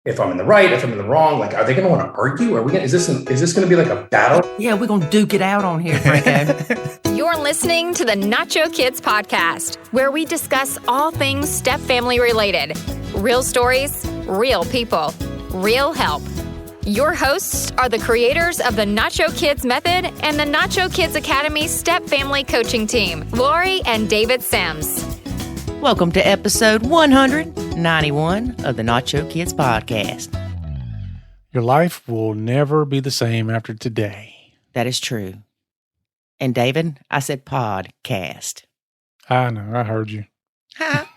if I'm in the right, if I'm in the wrong. Like, are they going to want to argue? Is this going to be like a battle? Yeah, we're going to duke it out on here, Franco. You're listening to the Nacho Kids Podcast, where we discuss all things step-family related. Real stories, real people, real help. Your hosts are the creators of the Nacho Kids Method and the Nacho Kids Academy Step Family Coaching Team, Lori and David Sims. Welcome to episode 191 of the Nacho Kids Podcast. Your life will never be the same after today. That is true. And David, I said podcast. I know, I heard you. Ha.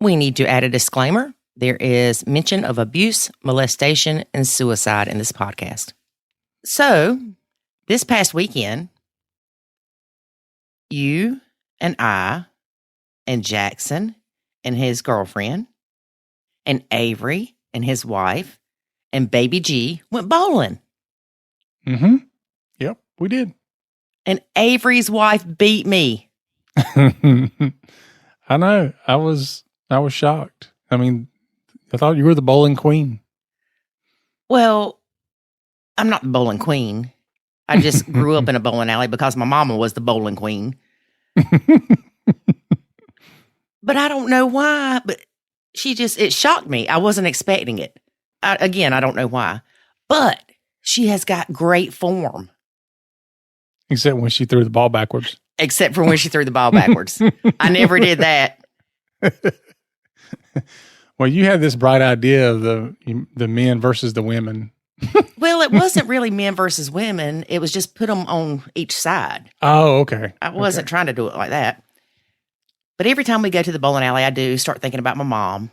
We need to add a disclaimer. There is mention of abuse, molestation, and suicide in this podcast. So, this past weekend, you and I and Jackson and his girlfriend and Avery and his wife and baby G went bowling. Mm-hmm. Yep, we did. And Avery's wife beat me. I know. I was shocked. I mean, I thought you were the bowling queen. Well, I'm not the bowling queen. I just grew up in a bowling alley because my mama was the bowling queen. But I don't know why, but it shocked me. I wasn't expecting it. I don't know why. But she has got great form. Except when she threw the ball backwards. Except for when she threw the ball backwards. I never did that. Well, you had this bright idea of the men versus the women. Well, it wasn't really men versus women. It was just put them on each side. Oh, okay. I wasn't trying to do it like that. But every time we go to the bowling alley, I do start thinking about my mom.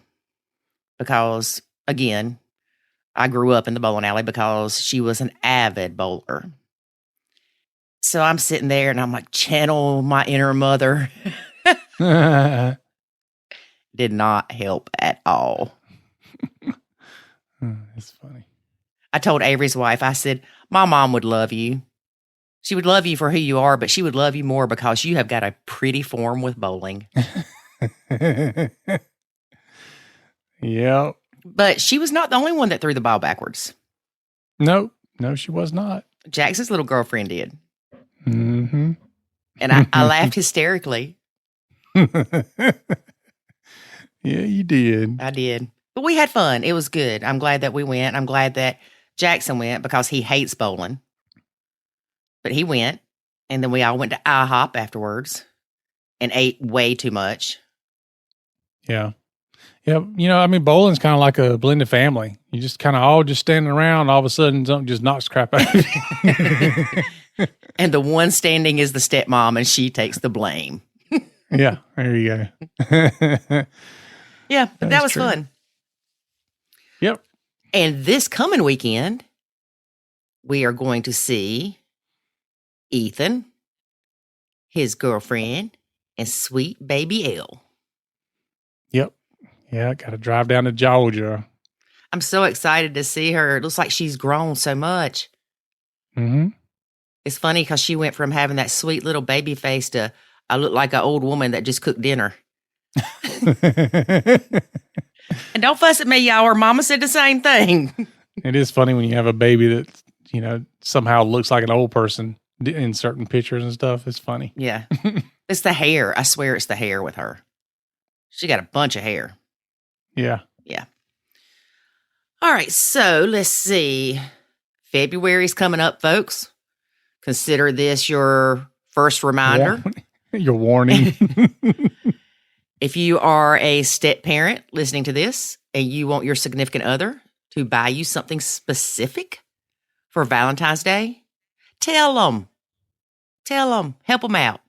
Because, again, I grew up in the bowling alley because she was an avid bowler. So I'm sitting there and I'm like, channel my inner mother. Did not help at all. That's funny. I told Avery's wife, I said, my mom would love you. She would love you for who you are, but she would love you more because you have got a pretty form with bowling. Yep. But she was not the only one that threw the ball backwards. No, she was not. Jackson's little girlfriend did. Mm-hmm. And I laughed hysterically. Yeah, you did. I did. But we had fun. It was good. I'm glad that we went. I'm glad that Jackson went because he hates bowling. But he went. And then we all went to IHOP afterwards and ate way too much. Yeah. Yeah. You know, I mean, bowling's kind of like a blended family. You just kind of all just standing around. All of a sudden, something just knocks crap out of you. And the one standing is the stepmom and she takes the blame. Yeah. There you go. Yeah, but that was true. fun. Yep. And this coming weekend, we are going to see Ethan, his girlfriend, and sweet baby Elle. Yep. Yeah, got to drive down to Georgia. I'm so excited to see her. It looks like she's grown so much. Mm-hmm. It's funny because she went from having that sweet little baby face to I look like an old woman that just cooked dinner. And don't fuss at me, y'all. Her mama said the same thing. It is funny when you have a baby that, you know, somehow looks like an old person in certain pictures and stuff. It's funny. Yeah. It's the hair. I swear it's the hair with her. She got a bunch of hair. Yeah. Yeah. All right. So let's see. February's coming up, folks. Consider this your first reminder. Your warning. If you are a step parent listening to this and you want your significant other to buy you something specific for Valentine's Day, tell them, help them out.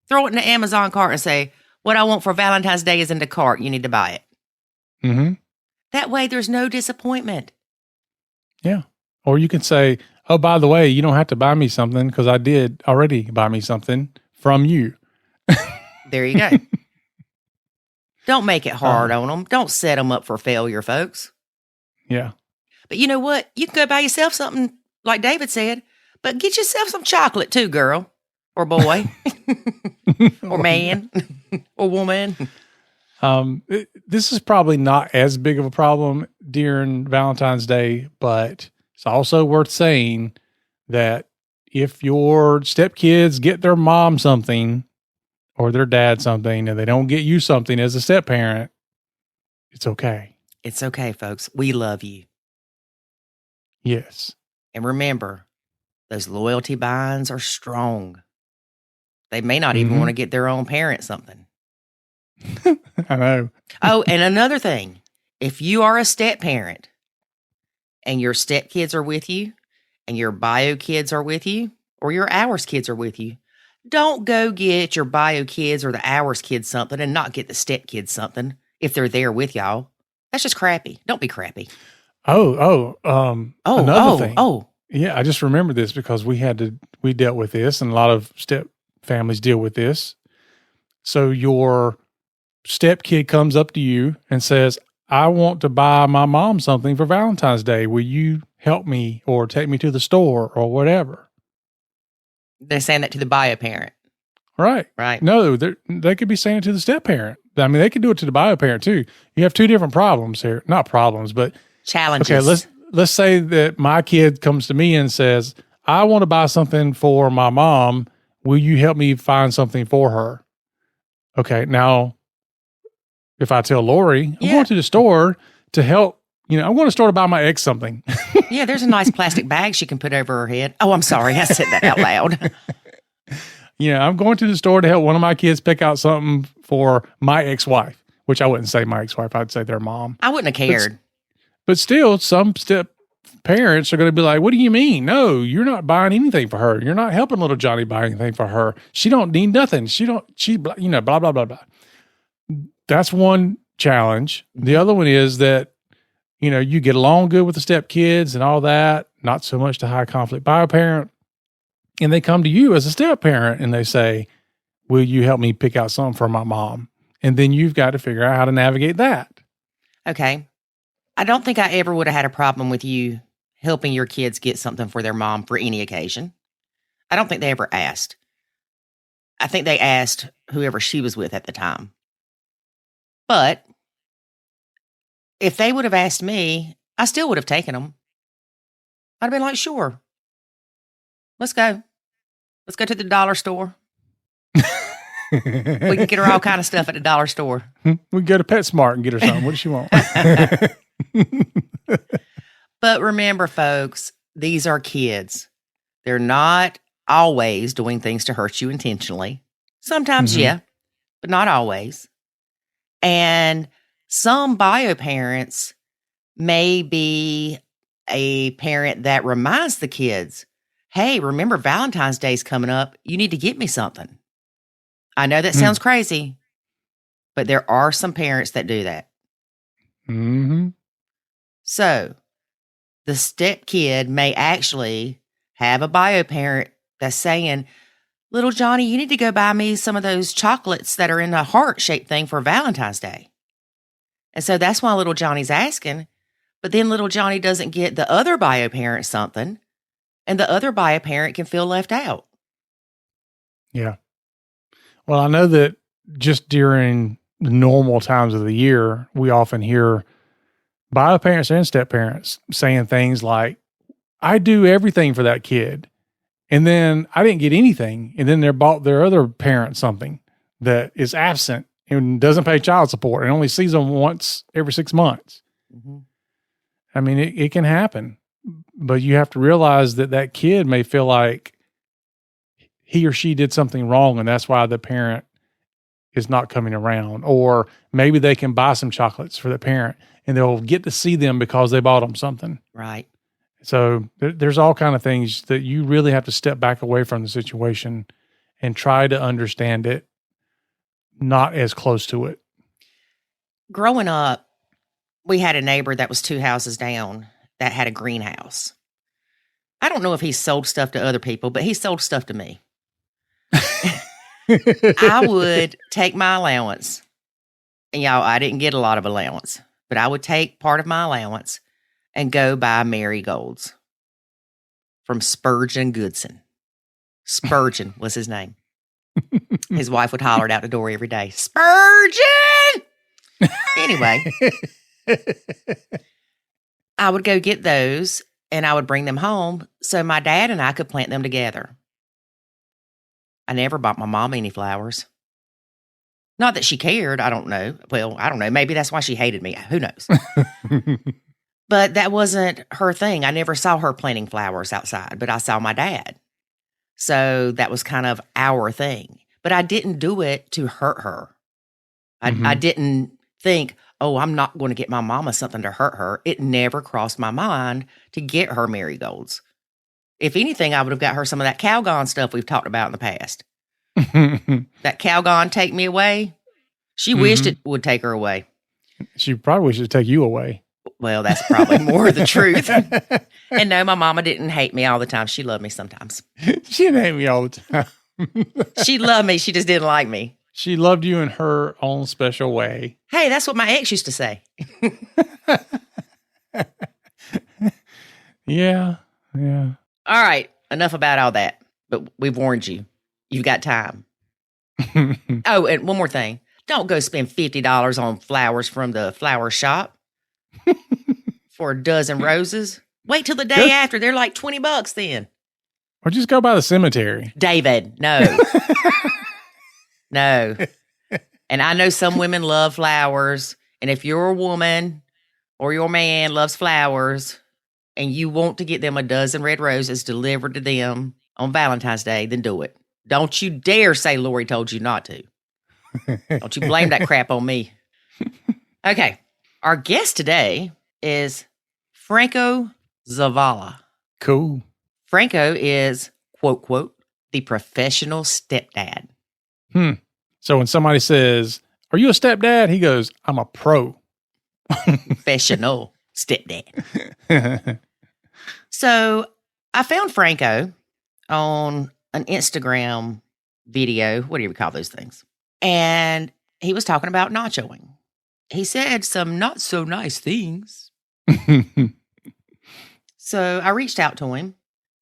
Throw it in the Amazon cart and say, what I want for Valentine's Day is in the cart. You need to buy it. Mm-hmm. That way there's no disappointment. Yeah. Or you can say, oh, by the way, you don't have to buy me something because I did already buy me something from you. There you go. Don't make it hard on them. Don't set them up for failure, folks. Yeah. But you know what? You can go buy yourself something, like David said, but get yourself some chocolate too, girl. Or boy. Or man. Or woman. This is probably not as big of a problem during Valentine's Day, but it's also worth saying that if your stepkids get their mom something or their dad something and they don't get you something as a step parent, it's okay. It's okay, folks. We love you. Yes. And remember, those loyalty binds are strong. They may not even want to get their own parent something. I know. Oh, and another thing. If you are a step parent and your stepkids are with you and your bio kids are with you or your hours kids are with you, don't go get your bio kids or the hours kids something and not get the step kids something if they're there with y'all. That's just crappy. Don't be crappy. Another thing. Yeah, I just remember this because we dealt with this, and a lot of step families deal with this. So your step kid comes up to you and says, I want to buy my mom something for Valentine's Day. Will you help me or take me to the store or whatever? They're saying that to the bio parent. Right. No, they could be saying it to the step parent. I mean, they could do it to the bio parent too. You have two different problems here. Not problems, but challenges. Okay, let's say that my kid comes to me and says, I want to buy something for my mom. Will you help me find something for her? Okay, now, if I tell Lori, I'm going to the store to help, I'm going to the store to buy my ex something. Yeah, there's a nice plastic bag she can put over her head. Oh, I'm sorry. I said that out loud. I'm going to the store to help one of my kids pick out something for my ex-wife, which I wouldn't say my ex-wife. I'd say their mom. I wouldn't have cared. But still, some step parents are going to be like, what do you mean? No, you're not buying anything for her. You're not helping little Johnny buy anything for her. She don't need nothing. Blah, blah, blah, blah. That's one challenge. The other one is that, you get along good with the step kids and all that, not so much the high conflict bio parent. And they come to you as a step parent and they say, will you help me pick out something for my mom? And then you've got to figure out how to navigate that. Okay. I don't think I ever would have had a problem with you helping your kids get something for their mom for any occasion. I don't think they ever asked. I think they asked whoever she was with at the time. But if they would have asked me, I still would have taken them. I'd have been like, sure. Let's go. Let's go to the dollar store. We can get her all kind of stuff at the dollar store. We can go to PetSmart and get her something. What does she want? But remember, folks, these are kids. They're not always doing things to hurt you intentionally. Sometimes, yeah, but not always. And some bio parents may be a parent that reminds the kids, hey, remember Valentine's Day's coming up. You need to get me something. I know that sounds crazy, but there are some parents that do that. Mm-hmm. So the step kid may actually have a bio parent that's saying, little Johnny, you need to go buy me some of those chocolates that are in a heart-shaped thing for Valentine's Day. And so that's why little Johnny's asking. But then little Johnny doesn't get the other bio parent something, and the other bio parent can feel left out. Yeah. Well, I know that just during the normal times of the year, we often hear bio parents and step parents saying things like, I do everything for that kid. And then I didn't get anything. And then they bought their other parent something that is absent and doesn't pay child support and only sees them once every 6 months. Mm-hmm. I mean, it can happen, but you have to realize that that kid may feel like he or she did something wrong, and that's why the parent is not coming around. Or maybe they can buy some chocolates for the parent, and they'll get to see them because they bought them something. Right. So there's all kind of things that you really have to step back away from the situation and try to understand it, not as close to it. Growing up, we had a neighbor that was 2 houses down that had a greenhouse. I don't know if he sold stuff to other people, but he sold stuff to me. I would take my allowance, and y'all, I didn't get a lot of allowance, but I would take part of my allowance and go buy marigolds from Spurgeon Goodson. Spurgeon was his name. His wife would holler it out the door every day, Spurgeon! Anyway, I would go get those and I would bring them home so my dad and I could plant them together. I never bought my mom any flowers. Not that she cared. I don't know. Well, I don't know. Maybe that's why she hated me. Who knows? But that wasn't her thing. I never saw her planting flowers outside, but I saw my dad. So that was kind of our thing. But I didn't do it to hurt her. I didn't think, oh, I'm not going to get my mama something to hurt her. It never crossed my mind to get her marigolds. If anything, I would have got her some of that Calgon stuff we've talked about in the past. That Calgon take me away. She wished it would take her away. She probably should take you away. Well, that's probably more the truth. And no, my mama didn't hate me all the time. She loved me sometimes. She didn't hate me all the time. She loved me. She just didn't like me. She loved you in her own special way. Hey, that's what my ex used to say. Yeah. All right. Enough about all that. But we've warned you. You've got time. Oh, and one more thing. Don't go spend $50 on flowers from the flower shop for a dozen roses. Wait till the day after. They're like $20 then. Or just go by the cemetery. David, no. No. And I know some women love flowers. And if you're a woman or your man loves flowers and you want to get them a dozen red roses delivered to them on Valentine's Day, then do it. Don't you dare say Lori told you not to. Don't you blame that crap on me. Okay. Our guest today is Franco Zavala. Cool. Franco is, quote, quote, the professional stepdad. So when somebody says, are you a stepdad? He goes, I'm a pro. Professional stepdad. So I found Franco on an Instagram video, what do you call those things? And he was talking about nachoing. He said some not so nice things. So I reached out to him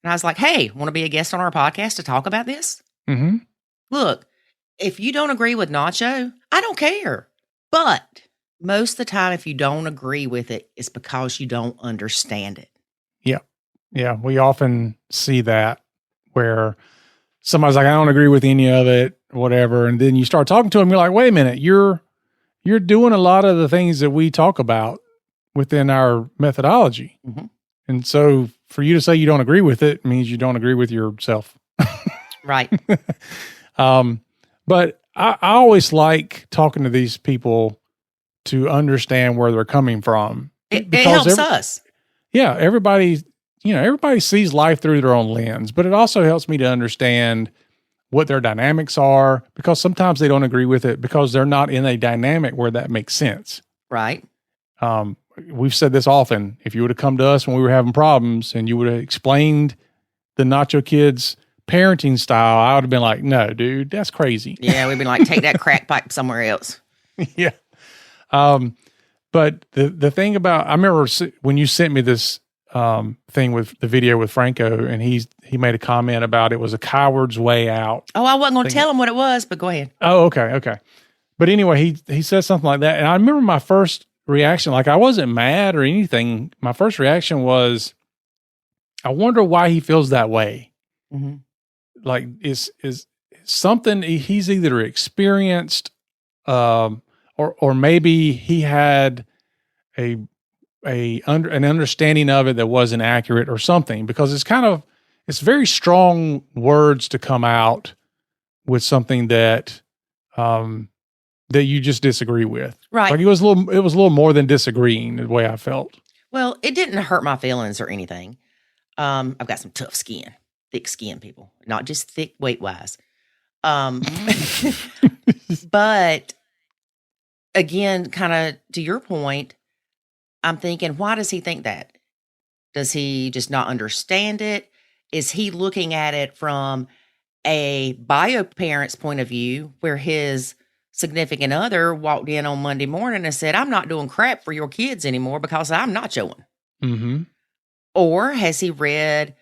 and I was like, hey, want to be a guest on our podcast to talk about this? Look, if you don't agree with nacho, I don't care. But most of the time, if you don't agree with it, it's because you don't understand it. Yeah. We often see that where somebody's like, I don't agree with any of it, whatever. And then you start talking to them, you're like, wait a minute, you're doing a lot of the things that we talk about within our methodology. And so for you to say you don't agree with it means you don't agree with yourself. Right. But I always like talking to these people to understand where they're coming from. It helps us. Yeah. Everybody sees life through their own lens, but it also helps me to understand what their dynamics are, because sometimes they don't agree with it because they're not in a dynamic where that makes sense. Right. We've said this often. If you would have come to us when we were having problems and you would have explained the Nacho Kids parenting style, I would have been like, no, dude, that's crazy. Yeah, we've been like, take that crack pipe somewhere else. Yeah. But the thing about, I remember when you sent me this thing with the video with Franco, and he made a comment about it was a coward's way out. Oh, I wasn't going to tell him what it was, but go ahead. Oh, okay. But anyway, he said something like that. And I remember my first reaction, like I wasn't mad or anything. My first reaction was, I wonder why he feels that way. Like is something he's either experienced, or maybe he had an understanding of it that wasn't accurate or something, because it's very strong words to come out with something that you just disagree with. Right. Like it was a little more than disagreeing, the way I felt. Well, it didn't hurt my feelings or anything. I've got some tough skin, thick skin, people, not just thick weight-wise. But again, kind of to your point, I'm thinking, why does he think that? Does he just not understand it? Is he looking at it from a bio parent's point of view, where his significant other walked in on Monday morning and said, I'm not doing crap for your kids anymore because I'm nachoing? Or has he read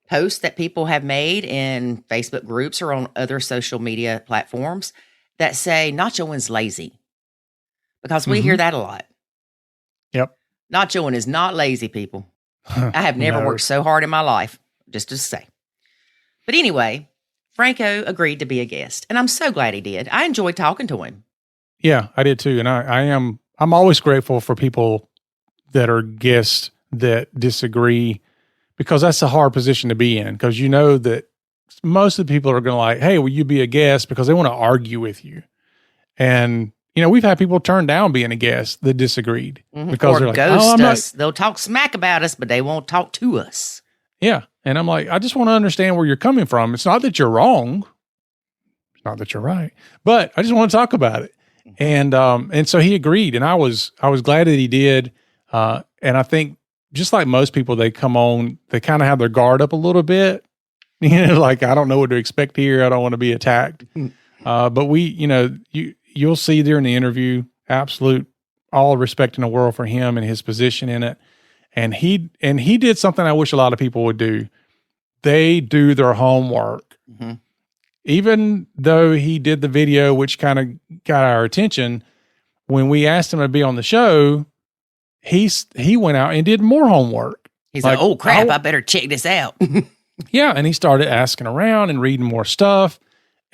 posts that people have made in Facebook groups or on other social media platforms that say nachoing's lazy? because we hear that a lot. Yep. Nachoing is not lazy, people. I have never No. worked so hard in my life, just to say. But anyway, Franco agreed to be a guest, and I'm so glad he did. I enjoyed talking to him. Yeah, I did too. And I'm always grateful for people that are guests that disagree, because that's a hard position to be in, because you know that most of the people are going to like, hey, will you be a guest? Because they want to argue with you. And, you know, we've had people turn down being a guest that disagreed because Or they're like, ghost I'm us. They'll talk smack about us, but they won't talk to us. Yeah. And I'm like, I just want to understand where you're coming from. It's not that you're wrong. It's not that you're right, but I just want to talk about it. And so he agreed, and I was glad that he did. And I think just like most people, they come on, they kind of have their guard up a little bit, you know, like, I don't know what to expect here. I don't want to be attacked. But we, you know, you'll see during the interview, absolute all respect in the world for him and his position in it. And he did something I wish a lot of people would do. They do their homework. Mm-hmm. Even though he did the video, which kind of got our attention, when we asked him to be on the show, he went out and did more homework. He's like, oh crap, I better check this out. Yeah. And he started asking around and reading more stuff.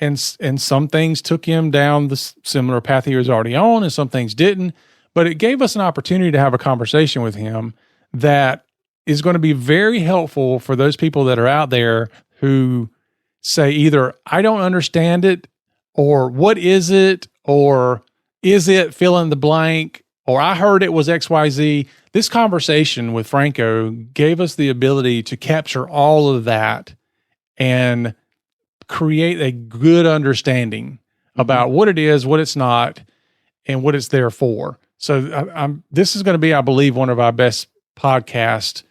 And some things took him down the similar path he was already on, and some things didn't. But it gave us an opportunity to have a conversation with him that is going to be very helpful for those people that are out there who say either, I don't understand it, or what is it, or is it fill in the blank, or I heard it was XYZ. This conversation with Franco gave us the ability to capture all of that and create a good understanding about what it is, what it's not, and what it's there for. So this is going to be, I believe, one of our best podcasts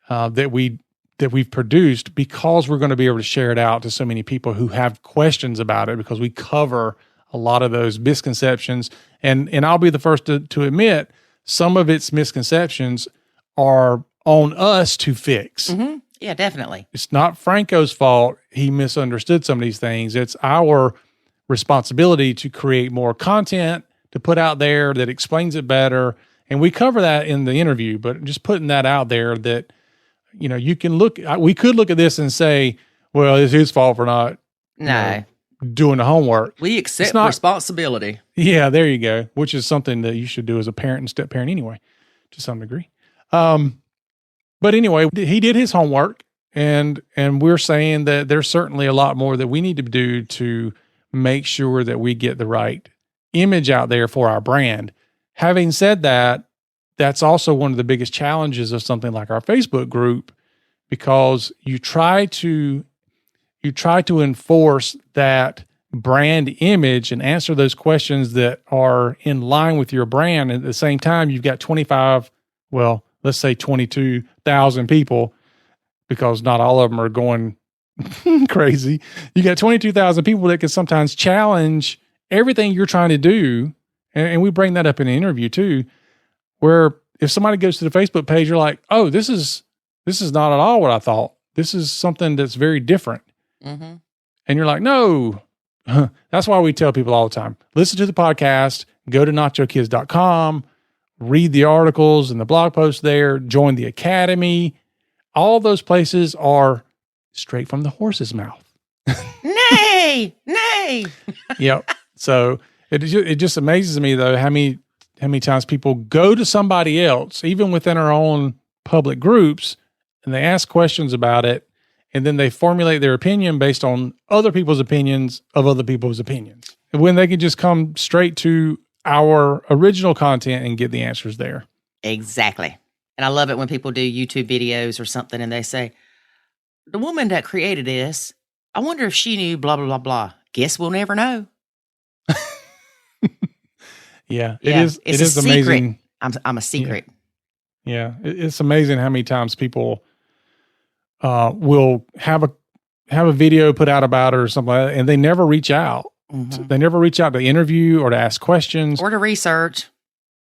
that we've produced, because we're going to be able to share it out to so many people who have questions about it, because we cover a lot of those misconceptions. And I'll be the first to admit, some of its misconceptions are on us to fix. Mm-hmm. Yeah, definitely. It's not Franco's fault. He misunderstood some of these things. It's our responsibility to create more content to put out there that explains it better. And we cover that in the interview, but just putting that out there that, you know, you can we could look at this and say, well, it's his fault for not doing the homework. We accept responsibility. Yeah, there you go, which is something that you should do as a parent and step parent anyway, to some degree. But anyway, he did his homework, and we're saying that there's certainly a lot more that we need to do to make sure that we get the right image out there for our brand. Having said that, that's also one of the biggest challenges of something like our Facebook group, because you try to enforce that brand image and answer those questions that are in line with your brand. And at the same time, you've got 22,000 people, because not all of them are going crazy. You got 22,000 people that can sometimes challenge everything you're trying to do. And we bring that up in the interview too, where if somebody goes to the Facebook page, you're like, oh, this is not at all what I thought. This is something that's very different. Mm-hmm. And you're like, no. That's why we tell people all the time, listen to the podcast, go to nachokids.com, read the articles and the blog posts there, join the academy. All those places are straight from the horse's mouth. Nay. Yep. So it just amazes me, though, how many times people go to somebody else, even within our own public groups, and they ask questions about it, and then they formulate their opinion based on other people's opinions of other people's opinions, when they can just come straight to our original content and get the answers there. Exactly. And I love it when people do YouTube videos or something and they say, the woman that created this, I wonder if she knew blah, blah, blah, blah. Guess we'll never know. Yeah, it is. It's it is amazing. I'm a secret. Yeah. It's amazing how many times people will have a video put out about it or something like that, and they never reach out. Mm-hmm. They never reach out to interview or to ask questions. Or to research.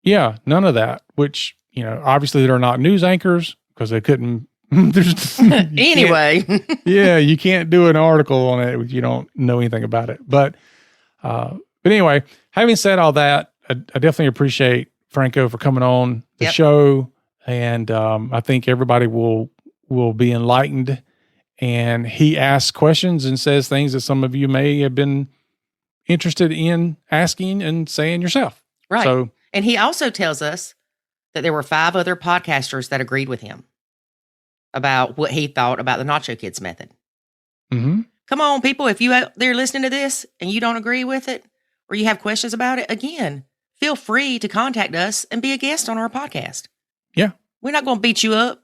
Yeah, none of that, which, you know, obviously they're not news anchors, because they couldn't. Anyway. Yeah, you can't do an article on it if you don't know anything about it. But anyway, having said all that, I definitely appreciate Franco for coming on the show. And I think everybody will be enlightened. And he asks questions and says things that some of you may have been interested in asking and saying yourself. Right. So, and he also tells us that there were 5 other podcasters that agreed with him about what he thought about the Nacho Kids method. mm-hmm. Come on, people. If you out there listening to this and you don't agree with it or you have questions about it, again, feel free to contact us and be a guest on our podcast. Yeah. We're not going to beat you up.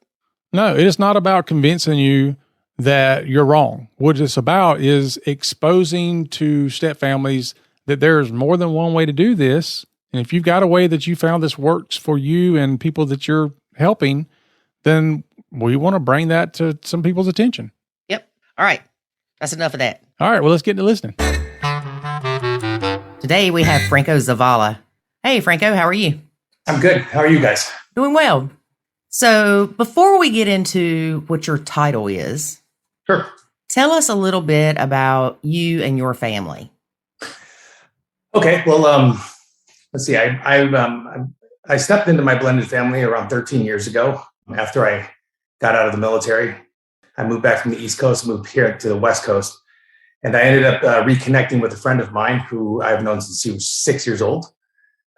No, it is not about convincing you that you're wrong. What it's about is exposing to step families that there's more than one way to do this. And if you've got a way that you found this works for you and people that you're helping, then we want to bring that to some people's attention. Yep. All right. That's enough of that. All right. Well, let's get into listening. Today we have Franco Zavala. Hey, Franco, how are you? I'm good. How are you guys? Doing well. So before we get into what your title is, Sure. tell us a little bit about you and your family. Okay. Well, let's see. I stepped into my blended family around 13 years ago after I got out of the military. I moved back from the East Coast, moved here to the West Coast, and I ended up reconnecting with a friend of mine who I've known since he was 6 years old.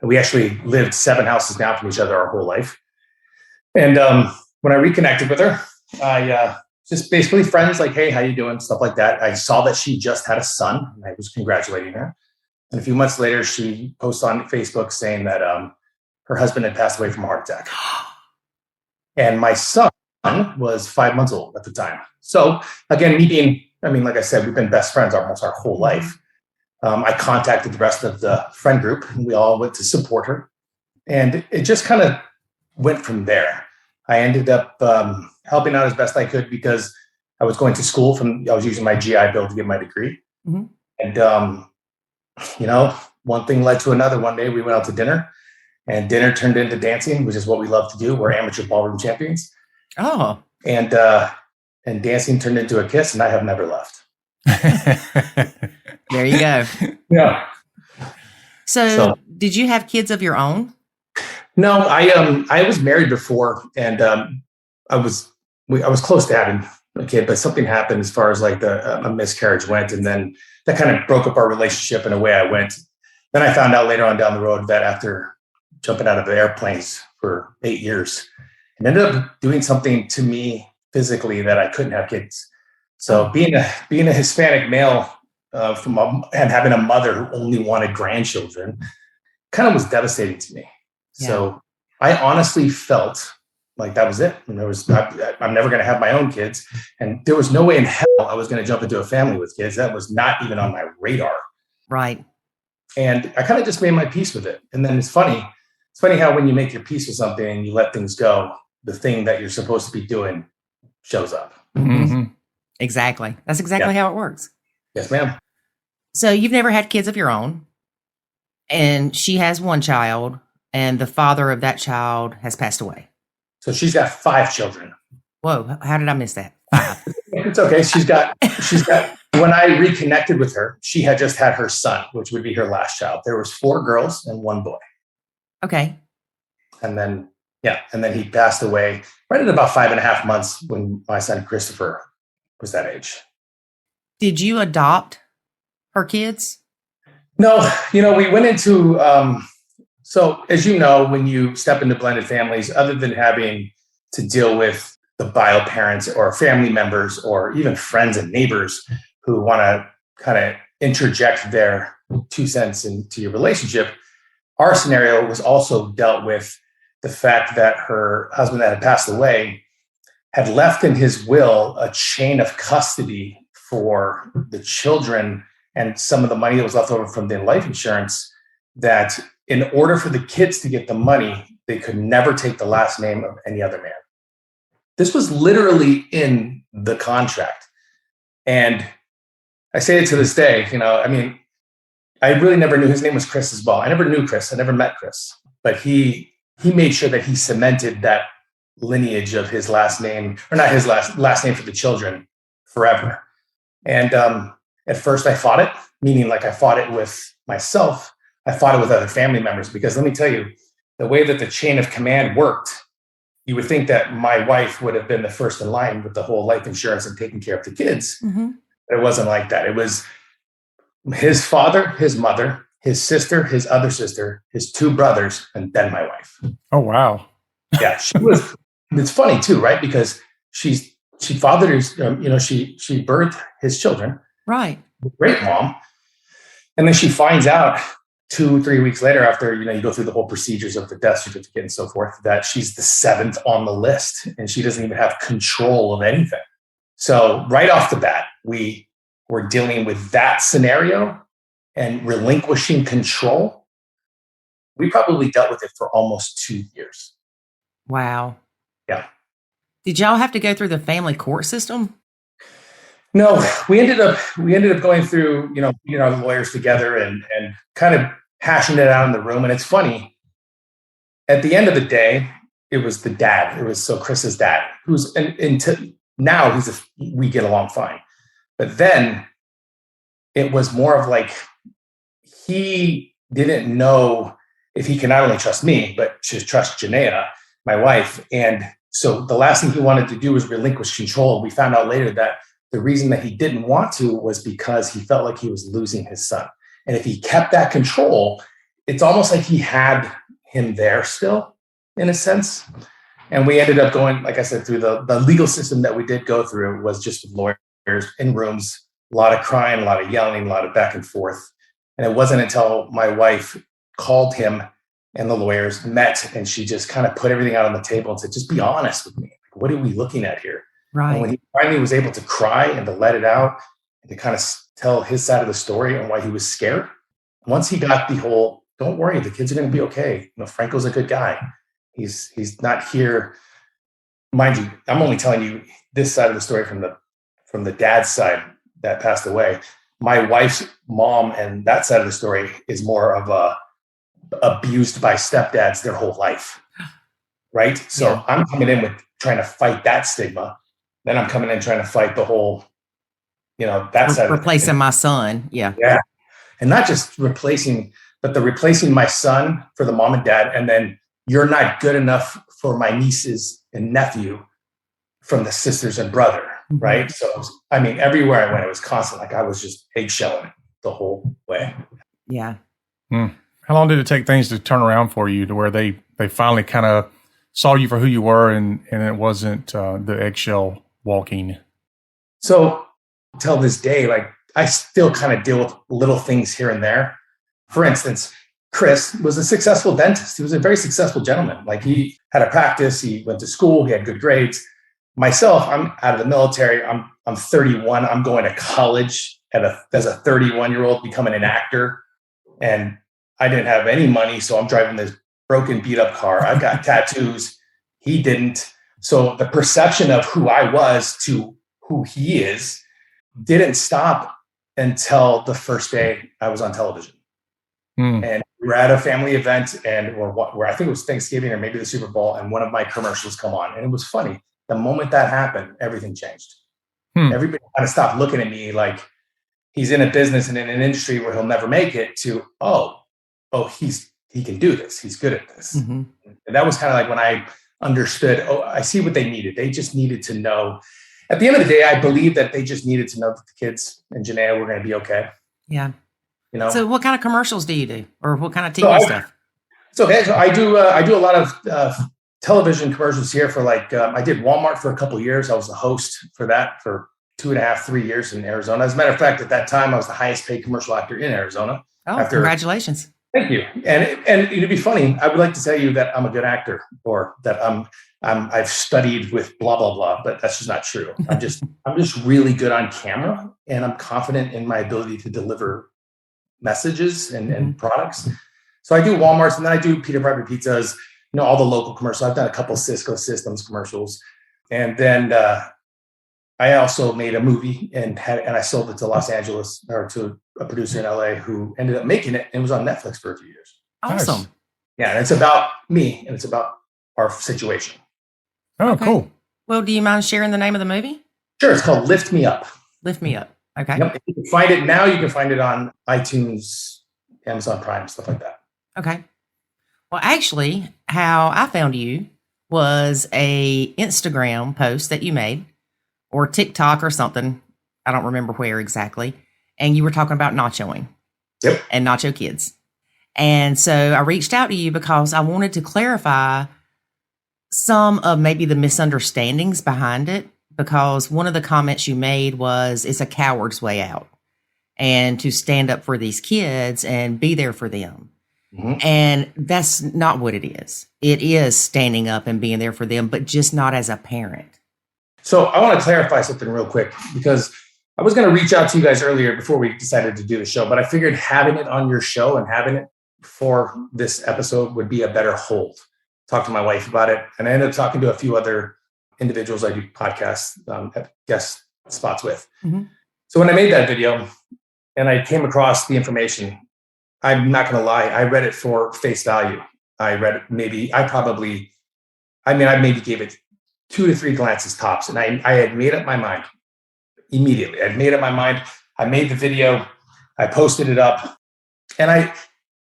And we actually lived 7 houses down from each other our whole life. And when I reconnected with her, I just basically friends like, hey, how you doing? Stuff like that. I saw that she just had a son, and I was congratulating her. And a few months later, she posted on Facebook saying that her husband had passed away from a heart attack. And my son was 5 months old at the time. So again, like I said, we've been best friends almost our whole life. I contacted the rest of the friend group, and we all went to support her. And it just kind of went from there. I ended up helping out as best I could because I was going to school I was using my GI Bill to get my degree. Mm-hmm. And, one thing led to another. One day we went out to dinner, and dinner turned into dancing, which is what we love to do. We're amateur ballroom champions. Oh. And dancing turned into a kiss, and I have never left. There you go. Yeah. So did you have kids of your own? No, I was married before, and I was close to having a kid, but something happened as far as like a miscarriage went, and then that kind of broke up our relationship in a way I went. Then I found out later on down the road that after jumping out of the airplanes for 8 years, it ended up doing something to me physically that I couldn't have kids. So being a Hispanic male and having a mother who only wanted grandchildren kind of was devastating to me. Yeah. So I honestly felt like that was it. And I'm never going to have my own kids. And there was no way in hell I was going to jump into a family with kids. That was not even on my radar. Right. And I kind of just made my peace with it. And then it's funny how when you make your peace with something and you let things go, the thing that you're supposed to be doing shows up. Mm-hmm. Exactly. That's exactly how it works. Yes, ma'am. So you've never had kids of your own, and she has one child, and the father of that child has passed away. So she's got 5 children. Whoa. How did I miss that? 5. It's okay. She's got, when I reconnected with her, she had just had her son, which would be her last child. There was 4 girls and 1 boy. Okay. And then he passed away right at about 5.5 months when my son Christopher was that age. Did you adopt her kids? No, we went into, so as you know, when you step into blended families, other than having to deal with the bio parents or family members or even friends and neighbors who want to kind of interject their 2 cents into your relationship, our scenario was also dealt with the fact that her husband that had passed away had left in his will a chain of custody for the children and some of the money that was left over from the life insurance, that in order for the kids to get the money, they could never take the last name of any other man. This was literally in the contract. And I say it to this day, I really never knew. His name was Chris as well. I never knew Chris. I never met Chris. But he made sure that he cemented that lineage of his last name, or not his last name for the children, forever. And at first I fought it, meaning like I fought it with myself. I fought it with other family members, because let me tell you, the way that the chain of command worked, you would think that my wife would have been the first in line with the whole life insurance and taking care of the kids. Mm-hmm. But it wasn't like that. It was his father, his mother, his sister, his other sister, his two brothers, and then my wife. Oh, wow. Yeah, she was. It's funny too, right? Because she fathered his, she birthed his children. Right. Great mom. And then she finds out 2-3 weeks later, after, you go through the whole procedures of the death certificate and so forth, that she's the 7th on the list and she doesn't even have control of anything. So right off the bat, we were dealing with that scenario and relinquishing control. We probably dealt with it for almost 2 years. Wow. Yeah. Did y'all have to go through the family court system? No, we ended up going through, our lawyers together and kind of hashing it out in the room. And it's funny, at the end of the day, it was the dad. It was Chris's dad, who's now we get along fine. But then it was more of like, he didn't know if he can not only trust me, but to trust Janaea, my wife. And so the last thing he wanted to do was relinquish control. We found out later that the reason that he didn't want to was because he felt like he was losing his son. And if he kept that control, it's almost like he had him there still, in a sense. And we ended up going, like I said, through the legal system that we did go through was just lawyers in rooms, a lot of crying, a lot of yelling, a lot of back and forth. And it wasn't until my wife called him and the lawyers met, and she just kind of put everything out on the table and said, just be honest with me. Like, what are we looking at here? Right. And when he finally was able to cry and to let it out and to kind of tell his side of the story and why he was scared, once he got the whole, don't worry, the kids are going to be okay. Franco's a good guy. He's not here. Mind you, I'm only telling you this side of the story from the dad's side that passed away. My wife's mom and that side of the story is more of a abused by stepdads their whole life. Right. So yeah. I'm coming in with trying to fight that stigma. Then I'm coming in trying to fight the whole, that side. Replacing my son. Yeah. Yeah. And not just replacing, but replacing my son for the mom and dad. And then you're not good enough for my nieces and nephew from the sisters and brother. Mm-hmm. Right. So, everywhere I went, it was constant. Like I was just eggshelling the whole way. Yeah. How long did it take things to turn around for you to where they finally kind of saw you for who you were and it wasn't the eggshell walking? So till this day, like I still kind of deal with little things here and there. For instance, Chris was a successful dentist. He was a very successful gentleman. Like he had a practice, he went to school, he had good grades. Myself, I'm out of the military. I'm 31. I'm going to college as a 31-year-old, becoming an actor. And I didn't have any money, so I'm driving this broken, beat up car. I've got tattoos. He didn't. So the perception of who I was to who he is didn't stop until the first day I was on television. And we were at a family event where I think it was Thanksgiving or maybe the Super Bowl, and one of my commercials come on. And it was funny. The moment that happened, everything changed. Everybody kind of stopped looking at me like he's in a business and in an industry where he'll never make it to, he can do this. He's good at this. Mm-hmm. And that was kind of like when I understood, I see what they needed. They just needed to know. At the end of the day, I believe that they just needed to know that the kids and Janaea were going to be okay. Yeah. So what kind of commercials do you do? Or what kind of TV stuff? So I do a lot of television commercials here for I did Walmart for a couple of years. I was the host for that for 2.5-3 years in Arizona. As a matter of fact, at that time, I was the highest paid commercial actor in Arizona. Oh, congratulations. Thank you. And it'd be funny. I would like to tell you that I'm a good actor or that I've studied with blah, blah, blah, but that's just not true. I'm just really good on camera, and I'm confident in my ability to deliver messages and products. So I do Walmarts, and then I do Peter Piper Pizzas, all the local commercials. I've done a couple of Cisco Systems commercials. And then I also made a movie and I sold it to Los Angeles, or to a producer in LA who ended up making it, and it was on Netflix for a few years. Awesome. Nice. Yeah. And it's about me, and it's about our situation. Oh, okay. Cool. Well, do you mind sharing the name of the movie? Sure. It's called Lift Me Up. Lift Me Up. Okay. Yep. You can find it now. You can find it on iTunes Amazon Prime, stuff like that. Okay. Well, actually, how I found you was a Instagram post that you made, or TikTok or something. I don't remember where exactly. And you were talking about nachoing. Yep. And Nacho Kids. And so I reached out to you because I wanted to clarify some of maybe the misunderstandings behind it, because one of the comments you made was it's a coward's way out, and to stand up for these kids and be there for them. Mm-hmm. And that's not what it is. It is standing up and being there for them, but just not as a parent. So I want to clarify something real quick, because I was going to reach out to you guys earlier before we decided to do the show, but I figured having it on your show and having it for this episode would be a better hold. Talk to my wife about it. And I ended up talking to a few other individuals I do podcasts, guest spots with. Mm-hmm. So when I made that video and I came across the information, I'm not going to lie, I read it for face value. I maybe gave it 2 to 3 glances tops. And I had made up my mind immediately. I'd made up my mind. I made the video. I posted it up. And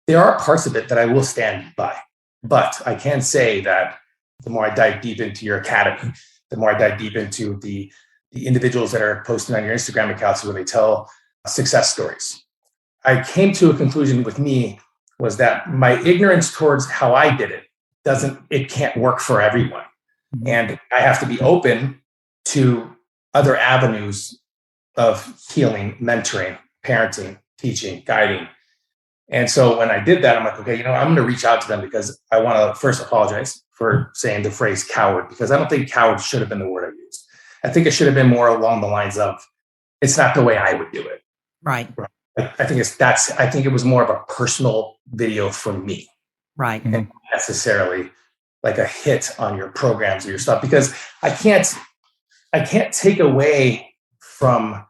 there are parts of it that I will stand by. But I can say that the more I dive deep into your academy, the more I dive deep into the individuals that are posting on your Instagram accounts where they tell success stories, I came to a conclusion with me was that my ignorance towards how I did it can't work for everyone. Mm-hmm. And I have to be open to other avenues of healing, mentoring, parenting, teaching, guiding. And so when I did that, I'm like, okay, I'm going to reach out to them because I want to first apologize for saying the phrase coward, because I don't think coward should have been the word I used. I think it should have been more along the lines of, it's not the way I would do it. Right. I think it was more of a personal video for me. Right. And not necessarily like a hit on your programs or your stuff, because I can't take away from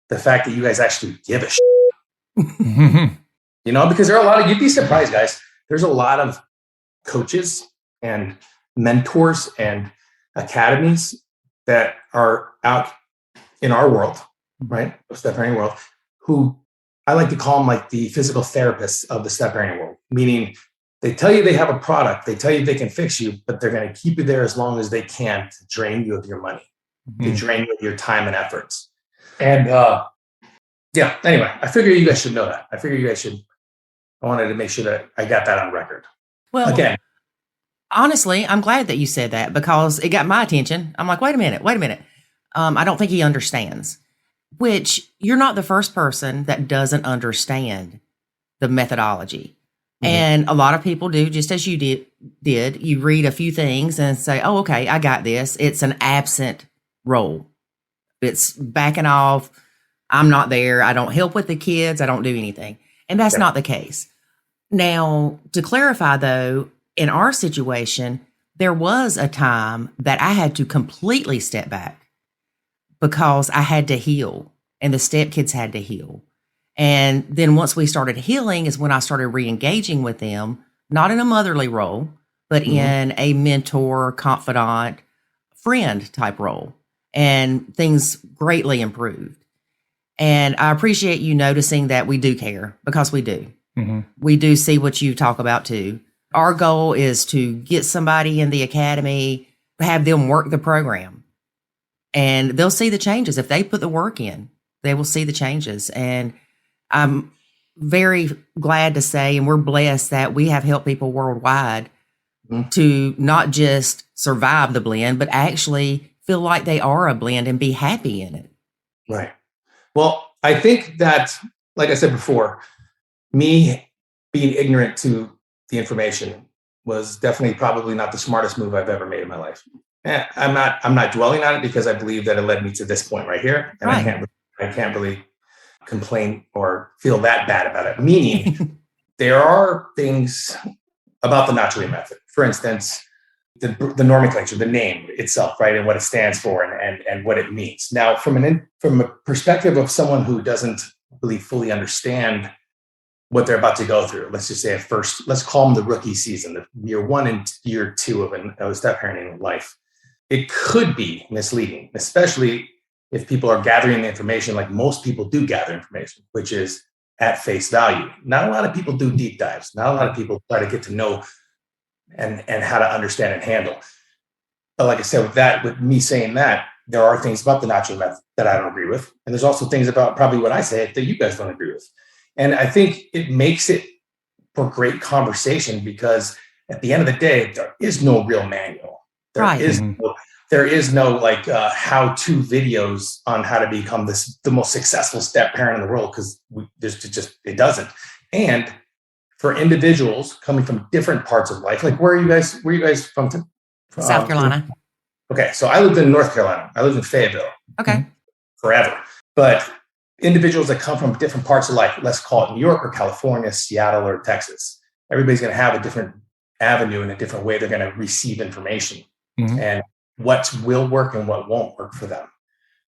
the fact that you guys actually give a shit. Because there are a lot of, you'd be surprised, guys. There's a lot of coaches and mentors and academies that are out in our world, right? The step parenting world, who I like to call them like the physical therapists of the step parenting world, meaning they tell you they have a product, they tell you they can fix you, but they're going to keep you there as long as they can to drain you of your money, to drain you of your time and efforts. And anyway, I figure you guys should know that. I wanted to make sure that I got that on record. Well, again, honestly, I'm glad that you said that, because it got my attention. I'm like, wait a minute. I don't think he understands, which you're not the first person that doesn't understand the methodology. Mm-hmm. And a lot of people do, just as you did. You read a few things and say, oh, okay, I got this. It's an absent role. It's backing off. I'm not there. I don't help with the kids. I don't do anything. And that's not the case. Now, to clarify, though, in our situation, there was a time that I had to completely step back because I had to heal, and the stepkids had to heal. And then once we started healing is when I started re-engaging with them, not in a motherly role, but in a mentor, confidant, friend type role. And things greatly improved. And I appreciate you noticing that we do care, because we do. Mm-hmm. We do see what you talk about too. Our goal is to get somebody in the academy, have them work the program, and they'll see the changes. If they put the work in, they will see the changes. And I'm very glad to say, and we're blessed that we have helped people worldwide to not just survive the blend, but actually feel like they are a blend and be happy in it. Right. Well, I think that, like I said before, me being ignorant to the information was definitely probably not the smartest move I've ever made in my life. I'm not dwelling on it, because I believe that it led me to this point right here. And right. I can't really complain or feel that bad about it. Meaning there are things about the Nacho method. For instance, the nomenclature, the name itself, right, and what it stands for and what it means. Now, from a perspective of someone who doesn't really fully understand what they're about to go through, let's just say at first, let's call them the rookie season, the year 1 and year 2 of a step parenting life. It could be misleading, especially if people are gathering the information like most people do gather information, which is at face value. Not a lot of people do deep dives. Not a lot of people try to get to know and how to understand and handle. But like I said, with me saying that, there are things about the Nacho method that I don't agree with. And there's also things about probably what I say that you guys don't agree with. And I think it makes it for great conversation, because at the end of the day, there is no real manual. There is no like how-to videos on how to become the most successful step parent in the world, because it doesn't. And for individuals coming from different parts of life, like where are you guys from? South Carolina. Okay, so I lived in North Carolina. I lived in Fayetteville. Okay. Forever. But individuals that come from different parts of life, let's call it New York or California, Seattle or Texas, everybody's going to have a different avenue and a different way they're going to receive information, and what will work and what won't work for them.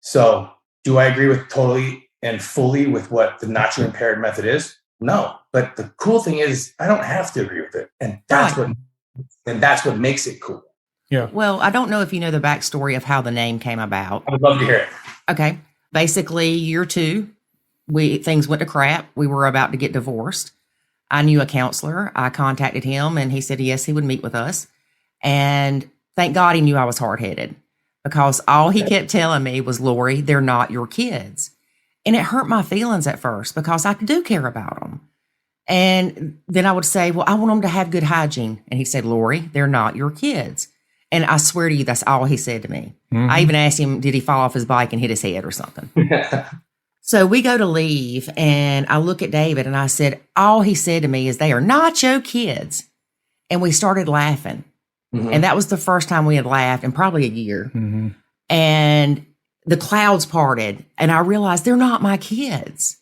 So do I agree with totally and fully with what the Nacho impaired method is? No. But the cool thing is I don't have to agree with it. And that's what makes it cool. Yeah. Well, I don't know if you know the backstory of how the name came about. I would love to hear it. Okay. Basically, year 2, things went to crap. We were about to get divorced. I knew a counselor. I contacted him and he said, yes, he would meet with us. And thank God he knew I was hard-headed, because all he kept telling me was, Lori, they're not your kids. And it hurt my feelings at first, because I do care about them. And then I would say, well, I want them to have good hygiene. And he said, Lori, they're not your kids. And I swear to you, that's all he said to me. I even asked him, did he fall off his bike and hit his head or something? So we go to leave and I look at David and I said, all he said to me is, they are Nacho Kids. And we started laughing. And that was the first time we had laughed in probably a year. And the clouds parted and I realized they're not my kids.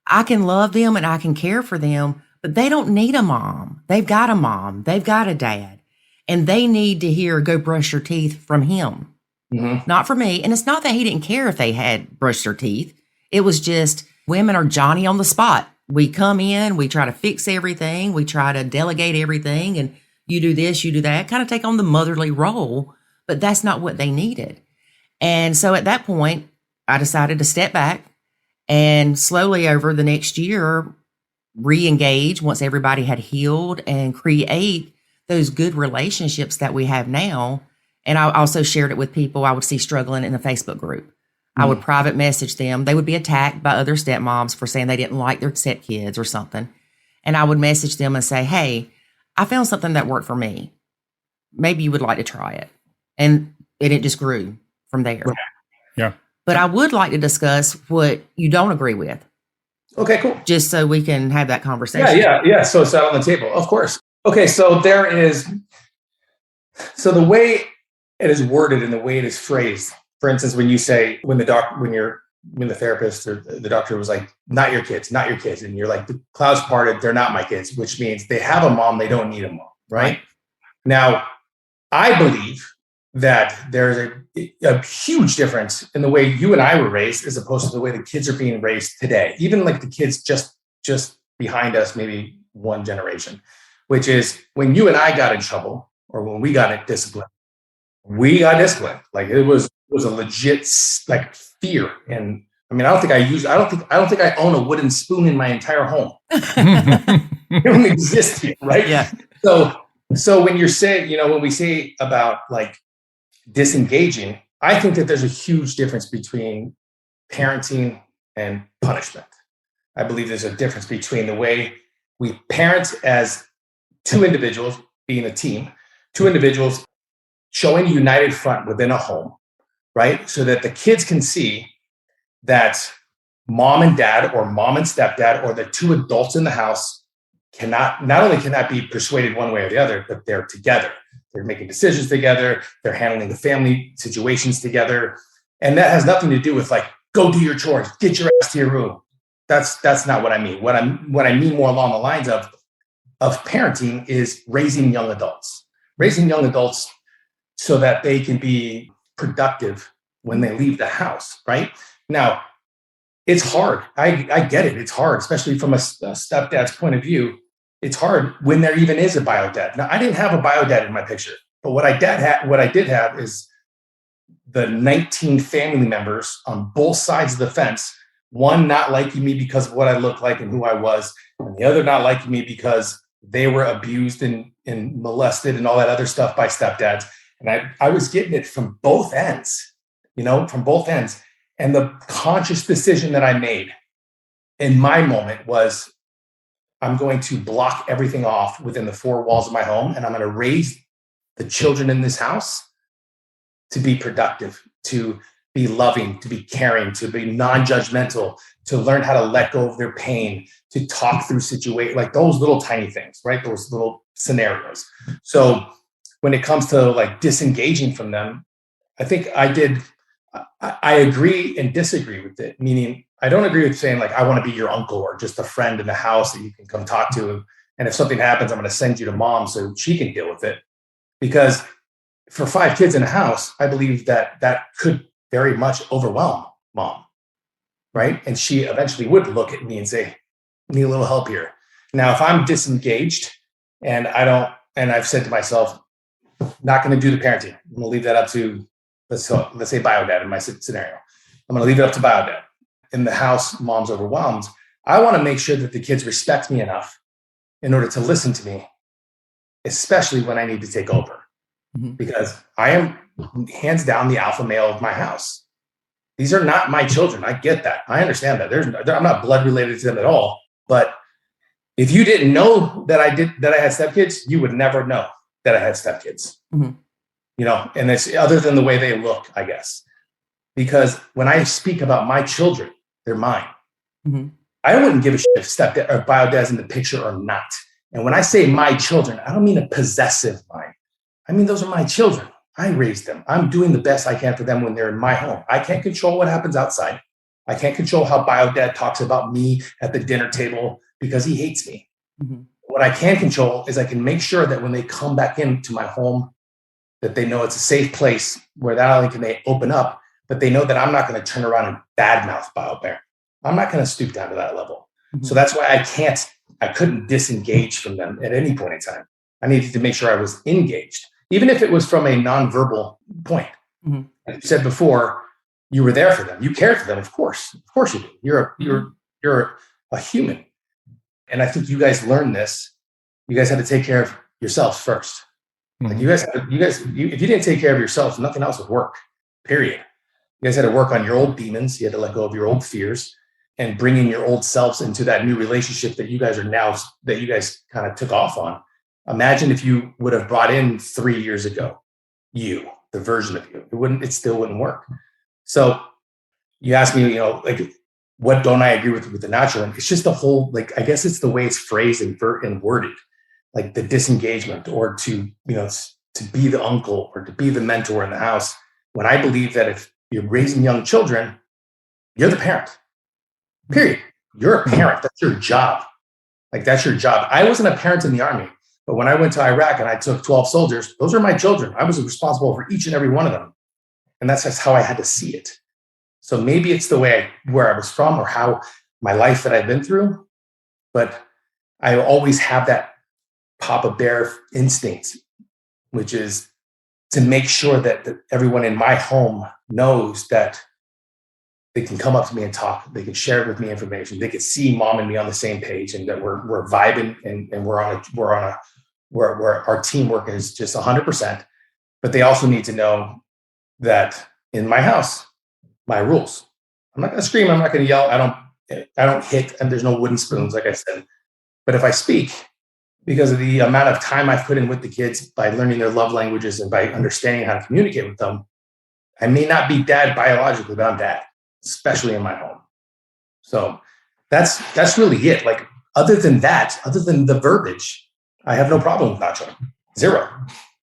I can love them and I can care for them, but they don't need a mom. They've got a mom. They've got a dad. And they need to hear, go brush your teeth from him, not from me. And it's not that he didn't care if they had brushed their teeth. It was just, women are Johnny on the spot. We come in, we try to fix everything. We try to delegate everything. And you do this, you do that, kind of take on the motherly role. But that's not what they needed. And so at that point, I decided to step back and slowly over the next year, re-engage once everybody had healed and create those good relationships that we have now. And I also shared it with people I would see struggling in the Facebook group. I would private message them. They would be attacked by other stepmoms for saying they didn't like their stepkids or something. And I would message them and say, hey, I found something that worked for me. Maybe you would like to try it. And it just grew from there. Yeah. But I would like to discuss what you don't agree with. Okay, cool. Just so we can have that conversation. Yeah. So it's out on the table, of course. Okay, so the way it is worded and the way it is phrased, for instance, when you say, when the therapist or the doctor was like, not your kids, and you're like, the clouds parted, they're not my kids, which means they have a mom, they don't need a mom, right? Now, I believe that there's a huge difference in the way you and I were raised as opposed to the way the kids are being raised today. Even like the kids just behind us, maybe one generation, which is when you and I got in trouble or when we got disciplined, Like it was a legit like fear. And I mean, I don't think I own a wooden spoon in my entire home. It don't exist here, right? Yeah. So when you're saying, when we say about like disengaging, I think that there's a huge difference between parenting and punishment. I believe there's a difference between the way we parent as two individuals being a team, two individuals showing a united front within a home, right? So that the kids can see that mom and dad or mom and stepdad or the two adults in the house not only cannot be persuaded one way or the other, but they're together. They're making decisions together. They're handling the family situations together. And that has nothing to do with like, go do your chores, get your ass to your room. That's not what I mean. What I mean more along the lines of parenting is raising young adults so that they can be productive when they leave the house, right? Now, it's hard. I get it. It's hard, especially from a stepdad's point of view. It's hard when there even is a bio dad. Now, I didn't have a bio dad in my picture, but what I did have is the 19 family members on both sides of the fence one not liking me because of what I looked like and who I was, and the other not liking me because they were abused and molested and all that other stuff by stepdads. And I was getting it from both ends, from both ends. And the conscious decision that I made in my moment was, I'm going to block everything off within the four walls of my home, and I'm going to raise the children in this house to be productive, to be loving, to be caring, to be non-judgmental, to learn how to let go of their pain, to talk through situations, like those little tiny things, right? Those little scenarios. So when it comes to like disengaging from them, I think I agree and disagree with it. Meaning, I don't agree with saying like, I want to be your uncle or just a friend in the house that you can come talk to. And if something happens, I'm going to send you to mom so she can deal with it. Because for 5 kids in a house, I believe that could very much overwhelm mom, right? And she eventually would look at me and say, need a little help here. Now, if I'm disengaged and I've said to myself, not going to do the parenting. I'm going to leave that up to, let's say biodad in my scenario. I'm going to leave it up to biodad. In the house, mom's overwhelmed. I want to make sure that the kids respect me enough in order to listen to me, especially when I need to take over. Mm-hmm. Because I am hands down the alpha male of my house. These are not my children. I get that. I understand that. I'm not blood related to them at all. But if you didn't know that I had stepkids, you would never know that I had stepkids. Mm-hmm. And it's other than the way they look, I guess. Because when I speak about my children, they're mine. Mm-hmm. I wouldn't give a shit if stepdad or biodad's in the picture or not. And when I say my children, I don't mean a possessive mind. I mean, those are my children. I raised them. I'm doing the best I can for them when they're in my home. I can't control what happens outside. I can't control how biodad talks about me at the dinner table because he hates me. Mm-hmm. What I can control is I can make sure that when they come back into my home, that they know it's a safe place where not only can they open up, but they know that I'm not going to turn around and badmouth BioBear. I'm not going to stoop down to that level. Mm-hmm. So that's why I couldn't disengage from them at any point in time. I needed to make sure I was engaged, even if it was from a nonverbal point. Mm-hmm. Like you said before, you were there for them. You cared for them. Of course you do. You're a human. And I think you guys learned this. You guys had to take care of yourselves first. Like you guys, if you didn't take care of yourselves, nothing else would work, period. You guys had to work on your old demons. You had to let go of your old fears and bringing your old selves into that new relationship that you guys kind of took off on. Imagine if you would have brought in 3 years ago, the version of you, it still wouldn't work. So you asked me, what don't I agree with the Nacho? And it's just the whole, I guess it's the way it's phrased and worded. Like the disengagement or to be the uncle or to be the mentor in the house. When I believe that if you're raising young children, you're the parent, period. You're a parent. That's your job. That's your job. I wasn't a parent in the Army, but when I went to Iraq and I took 12 soldiers, those are my children. I was responsible for each and every one of them. And that's just how I had to see it. So maybe it's the way where I was from or how my life that I've been through, but I always have that Papa Bear instinct, which is to make sure that everyone in my home knows that they can come up to me and talk. They can share with me information. They can see mom and me on the same page, and that we're vibing and where our teamwork is just 100%. But they also need to know that in my house, my rules. I'm not going to scream. I'm not going to yell. I don't hit, and there's no wooden spoons, like I said. But if I speak, because of the amount of time I've put in with the kids by learning their love languages and by understanding how to communicate with them, I may not be dad biologically, but I'm dad, especially in my home. So that's really it. Other than the verbiage, I have no problem with Nacho. Zero.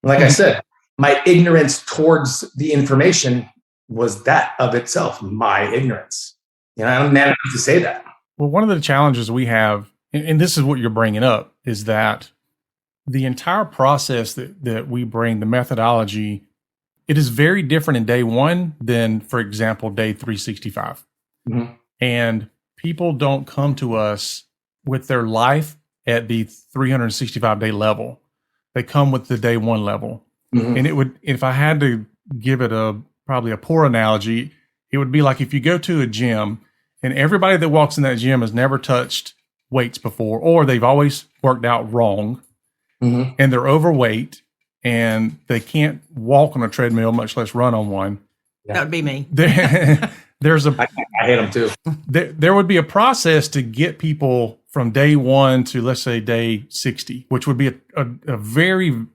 Like I said, my ignorance towards the information was that of itself, my ignorance. I'm man enough to say that. Well, one of the challenges we have, and this is what you're bringing up, is that the entire process that we bring, the methodology, it is very different in day one than, for example, day 365. Mm-hmm. And people don't come to us with their life at the 365-day level. They come with the day one level. Mm-hmm. And if I had to give it probably a poor analogy, it would be like if you go to a gym And everybody that walks in that gym has never touched weights before, or they've always worked out wrong, and they're overweight, and they can't walk on a treadmill, much less run on one. Yeah. That would be me. There's a. I hate them too. There would be a process to get people from day 1 to, let's say, day 60, which would be a very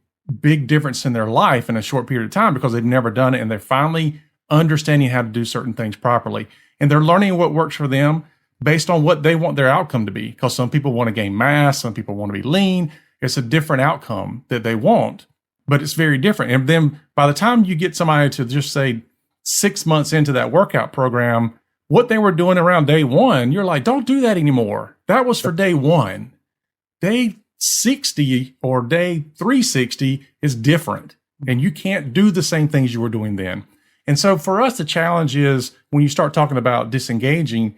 big difference in their life in a short period of time, because they've never done it, and they're finally understanding how to do certain things properly. And they're learning what works for them based on what they want their outcome to be. Because some people want to gain mass, some people want to be lean. It's a different outcome that they want, but it's very different. And then by the time you get somebody to just say 6 months into that workout program, what they were doing around day 1, you're like, don't do that anymore. That was for day 1. Day 60 or day 360 is different. And you can't do the same things you were doing then. And so for us, the challenge is, when you start talking about disengaging,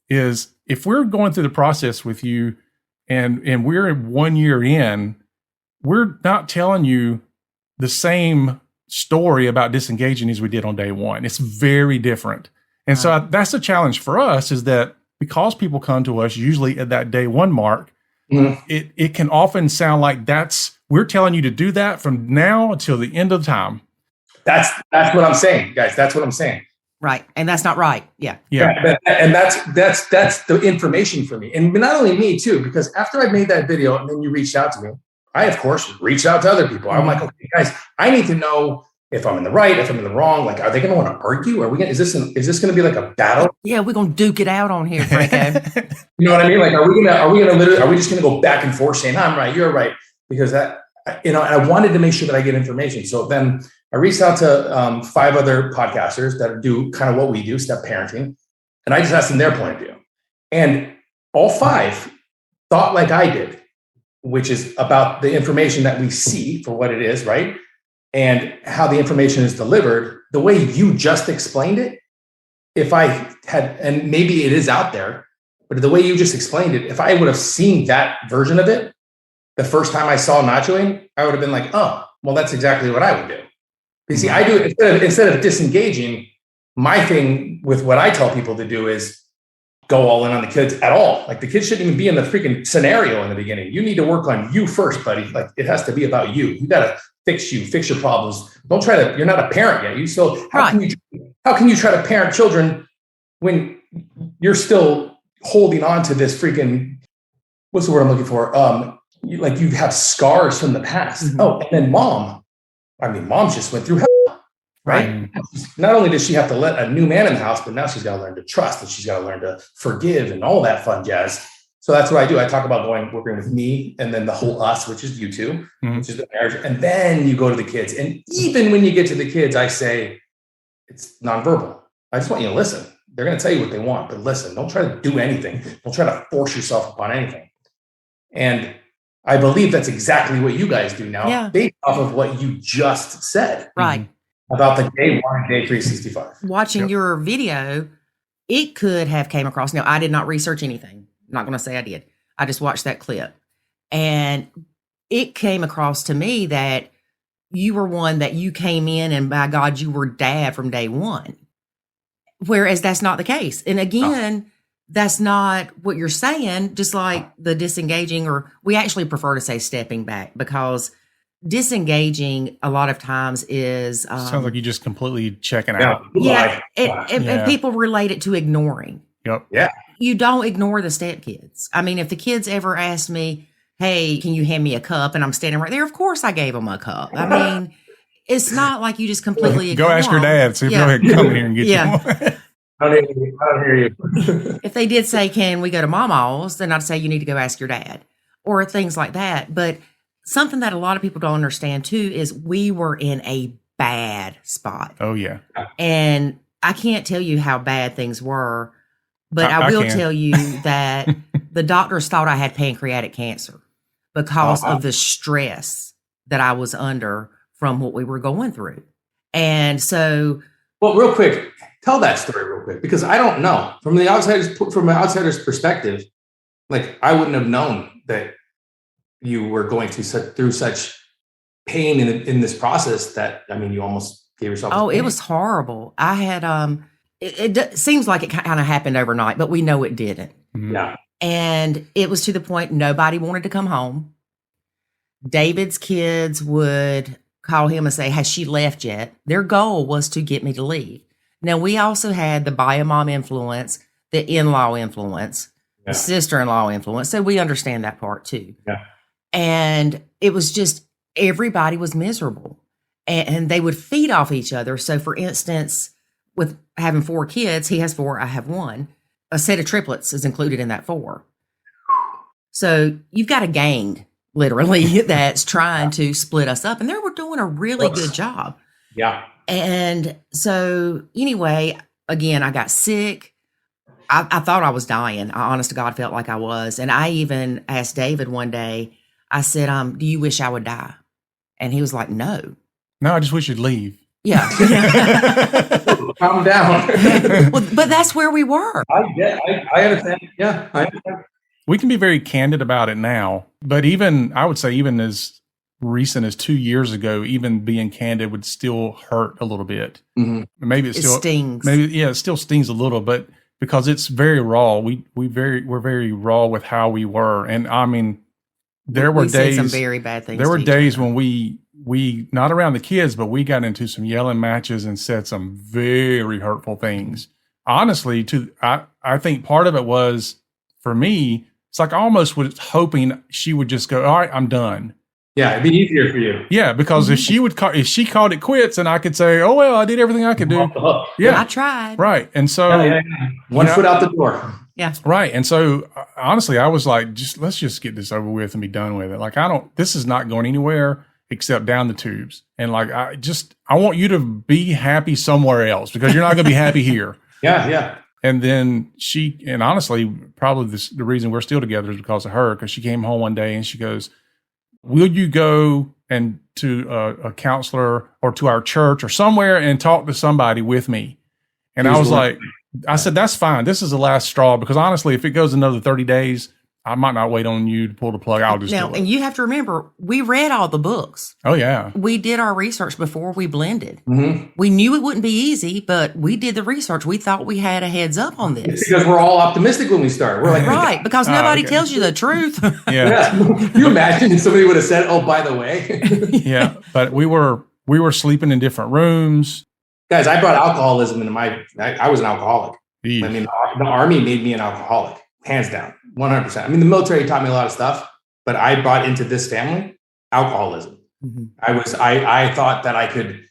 is if we're going through the process with you and we're 1 year in, we're not telling you the same story about disengaging as we did on day 1. It's very different. And so that's the challenge for us, is that because people come to us usually at that day 1 mark, it can often sound like we're telling you to do that from now until the end of time. That's what I'm saying, guys. That's what I'm saying. Right. And that's not right. Yeah. And that's the information for me. And not only me too, because after I made that video and then you reached out to me, I, of course, reached out to other people. I'm like, okay, guys, I need to know if I'm in the right, if I'm in the wrong. Like, are they going to want to argue? Is this going to be like a battle? Yeah, we're going to duke it out on here, Franco. You know what I mean? Like, are we just going to go back and forth saying, I'm right, you're right? Because I wanted to make sure that I get information. So then I reached out to 5 other podcasters that do kind of what we do, step parenting. And I just asked them their point of view. And all 5 thought like I did, which is about the information that we see for what it is, right? And how the information is delivered. The way you just explained it, if I had, and maybe it is out there, but the way you just explained it, if I would have seen that version of it the first time I saw Nachoing, I would have been like, oh, well, that's exactly what I would do. You see, I do instead of disengaging, my thing with what I tell people to do is go all in on the kids at all. Like, the kids shouldn't even be in the freaking scenario in the beginning. You need to work on you first, buddy. Like, it has to be about you. You got to fix your problems. Don't try to, you're not a parent yet. You still, how can you try to parent children when you're still holding on to this freaking, what's the word I'm looking for? You have scars from the past. Mm-hmm. Oh, and then mom just went through hell, right? Not only does she have to let a new man in the house, but now she's got to learn to trust, and she's got to learn to forgive and all that fun jazz. So that's what I do. I talk about working with me, and then the whole us, which is you two, which is the marriage. And then you go to the kids. And even when you get to the kids, I say, it's nonverbal. I just want you to listen. They're going to tell you what they want, but listen, don't try to do anything. Don't try to force yourself upon anything. And I believe that's exactly what you guys do now, based off of what you just said. Right. About the day 1 and day 365. Watching your video, it could have came across. Now, I did not research anything. I'm not going to say I did. I just watched that clip. And it came across to me that you were one that you came in and, by God, you were dad from day 1. Whereas that's not the case. And again, that's not what you're saying, just like the disengaging, or we actually prefer to say stepping back, because disengaging a lot of times is sounds like you just completely checking out. And people relate it to ignoring. Yep. Yeah. You don't ignore the stepkids. I mean, if the kids ever asked me, hey, can you hand me a cup? And I'm standing right there, of course I gave them a cup. I mean, it's not like you just completely ignore Go ask your dad. See if he'll come here and get you. I don't hear you. If they did say, can we go to Mama's, then I'd say you need to go ask your dad, or things like that. But something that a lot of people don't understand too is we were in a bad spot. Oh, yeah. And I can't tell you how bad things were, but I will tell you that the doctors thought I had pancreatic cancer because of the stress that I was under from what we were going through. And so... Well, real quick, tell that story real quick, because I don't know from an outsider's perspective. Like, I wouldn't have known that you were going through such pain in this process that, I mean, you almost gave yourself. Oh, it was horrible. I had, it seems like it kind of happened overnight, but we know it didn't. Yeah. And it was to the point nobody wanted to come home. David's kids would call him and say, has she left yet? Their goal was to get me to leave. Now, we also had the bio-mom influence, the in-law influence, the sister-in-law influence. So we understand that part too. Yeah. And it was just, everybody was miserable. And they would feed off each other. So for instance, with having 4 kids, he has 4, I have 1. A set of triplets is included in that 4. So you've got a gang, literally, that's trying to split us up. And they were doing a really good job. Yeah. And so anyway, again, I got sick. I thought I was dying. I honest to God felt like I was. And I even asked David one day, I said, do you wish I would die? And he was like, no. No, I just wish you'd leave. Yeah. Calm down. Well, but that's where we were. I understand. Yeah, I understand. We can be very candid about it now, but I would say even as recent as 2 years ago, even being candid would still hurt a little bit. Mm-hmm. Maybe It stings. it still stings a little, but because it's very raw, we're very raw with how we were. And I mean, there were days, said some very bad things. there were days when we not around the kids, but we got into some yelling matches and said some very hurtful things. Honestly, I think part of it was, for me, it's like I almost was hoping she would just go, all right, I'm done. Yeah, it'd be easier for you. Yeah, because if she called it quits, and I could say, oh, well, I did everything I could do. Yeah, I tried. right. And so one foot out the door. Yeah. Right. And so honestly, I was like, let's just get this over with and be done with it. Like, this is not going anywhere except down the tubes. And like, I want you to be happy somewhere else, because you're not going to be happy here. Yeah. And then and honestly, probably the reason we're still together is because of her, because she came home one day and she goes, will you go and to a counselor or to our church or somewhere and talk to somebody with me? And I was like, I said, that's fine. This is the last straw, because honestly, if it goes another 30 days, I might not wait on you to pull the plug. I'll just do it. And you have to remember, we read all the books. Oh, yeah. We did our research before we blended. Mm-hmm. We knew it wouldn't be easy, but we did the research. We thought we had a heads up on this. It's because we're all optimistic when we start. We're like, right, because nobody tells you the truth. Yeah. Can you imagine if somebody would have said, oh, by the way? Yeah. But we were sleeping in different rooms. Guys, I brought alcoholism into I was an alcoholic. Eesh. I mean, the Army made me an alcoholic, hands down, 100%. I mean, the military taught me a lot of stuff, but I brought into this family alcoholism. Mm-hmm. I thought that I could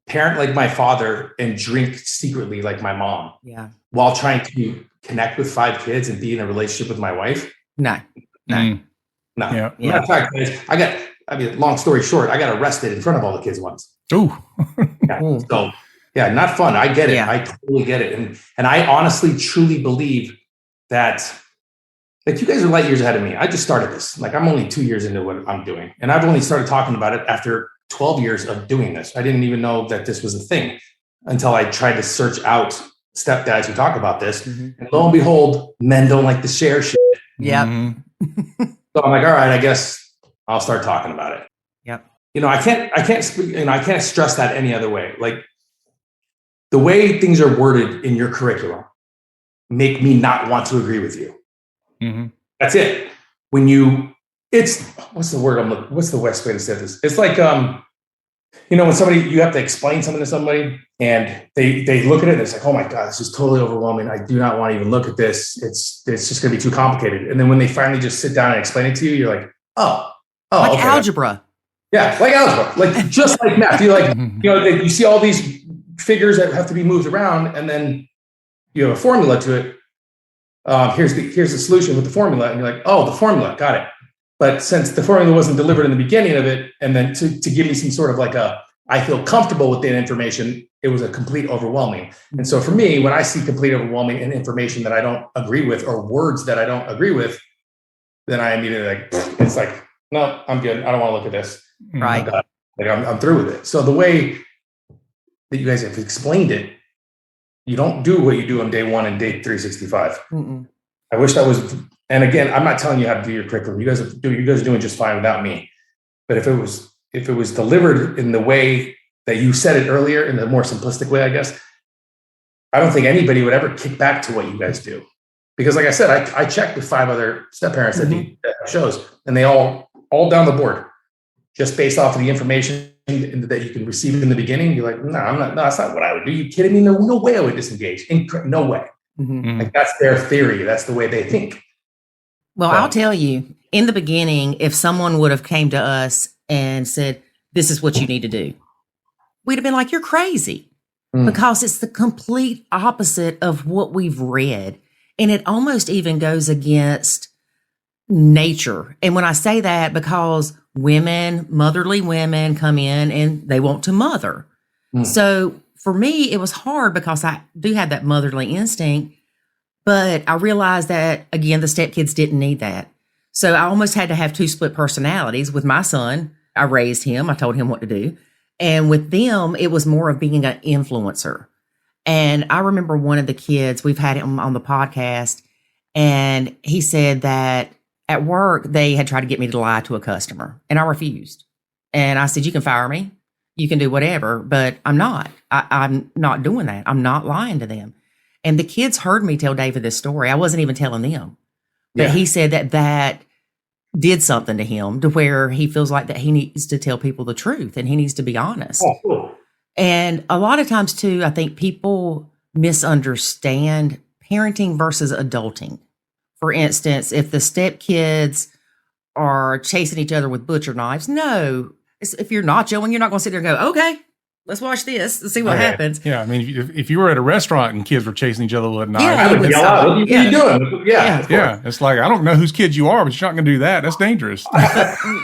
parent like my father and drink secretly like my mom. Yeah. While trying to connect with 5 kids and be in a relationship with my wife. No. Mm. No. Yeah. Matter of fact, guys, long story short, I got arrested in front of all the kids once. Ooh. Yeah. So, yeah, not fun. I get it. Yeah. I totally get it. And I honestly, truly believe that, like, you guys are light years ahead of me. I just started this. Like, I'm only 2 years into what I'm doing. And I've only started talking about it after 12 years of doing this. I didn't even know that this was a thing until I tried to search out stepdads who talk about this. Mm-hmm. And lo and behold, men don't like to share shit. Yeah. Mm-hmm. So I'm like, all right, I guess I'll start talking about it. Yep. I can't stress that any other way. Like, the way things are worded in your curriculum make me not want to agree with you. Mm-hmm. That's it. What's the word? What's the best way to say this? It's like, when you have to explain something to somebody and they look at it and it's like, oh my God, this is totally overwhelming. I do not want to even look at this. It's just going to be too complicated. And then when they finally just sit down and explain it to you, you're like, oh, like okay. Algebra. Yeah. Like algebra, like just like math. You like, you see all these figures that have to be moved around, and then you have a formula to it. Here's the solution with the formula, and you're like, oh, the formula, got it. But since the formula wasn't delivered in the beginning of it, and then to give me some sort of like I feel comfortable with that information, it was a complete overwhelming. And so for me, when I see complete overwhelming and information that I don't agree with, or words that I don't agree with, then I immediately it's like, no, I'm good. I don't want to look at this. Right. I'm through with it. So the way that you guys have explained it, you don't do what you do on day 1 and day 365. Mm-mm. I wish that was, and again, I'm not telling you how to do your curriculum. You guys are doing just fine without me. But if it was delivered in the way that you said it earlier, in the more simplistic way, I guess, I don't think anybody would ever kick back to what you guys do. Because like I said, I checked with 5 other step parents that do shows, and they all down the board, just based off of the information that you can receive in the beginning. You're like, no, that's not what I would do. You kidding me? No way I would disengage. No way. Like that's their theory. That's the way they think. Well, I'll tell you, in the beginning, if someone would have came to us and said, this is what you need to do, we'd have been like, you're crazy, because it's the complete opposite of what we've read. And it almost even goes against nature. And when I say that, because motherly women come in and they want to mother. So for me, it was hard because I do have that motherly instinct, but I realized that, again, the stepkids didn't need that. So I almost had to have 2 split personalities. With my son, I raised him. I told him what to do. And with them, it was more of being an influencer. And I remember one of the kids, we've had him on the podcast, and he said that at work, they had tried to get me to lie to a customer, and I refused. And I said, you can fire me. You can do whatever, but I'm not. I'm not doing that. I'm not lying to them. And the kids heard me tell David this story. I wasn't even telling them. But he said that did something to him to where he feels like that he needs to tell people the truth and he needs to be honest. Oh, cool. And a lot of times, too, I think people misunderstand parenting versus adulting. For instance, if the stepkids are chasing each other with butcher knives, no. If you're Nacho, you're not going to sit there and go, okay, let's watch this and see what happens. Yeah, I mean, if you were at a restaurant and kids were chasing each other with knives, I would yell out, what are you doing? Yeah. It's like, I don't know whose kids you are, but you're not going to do that. That's dangerous.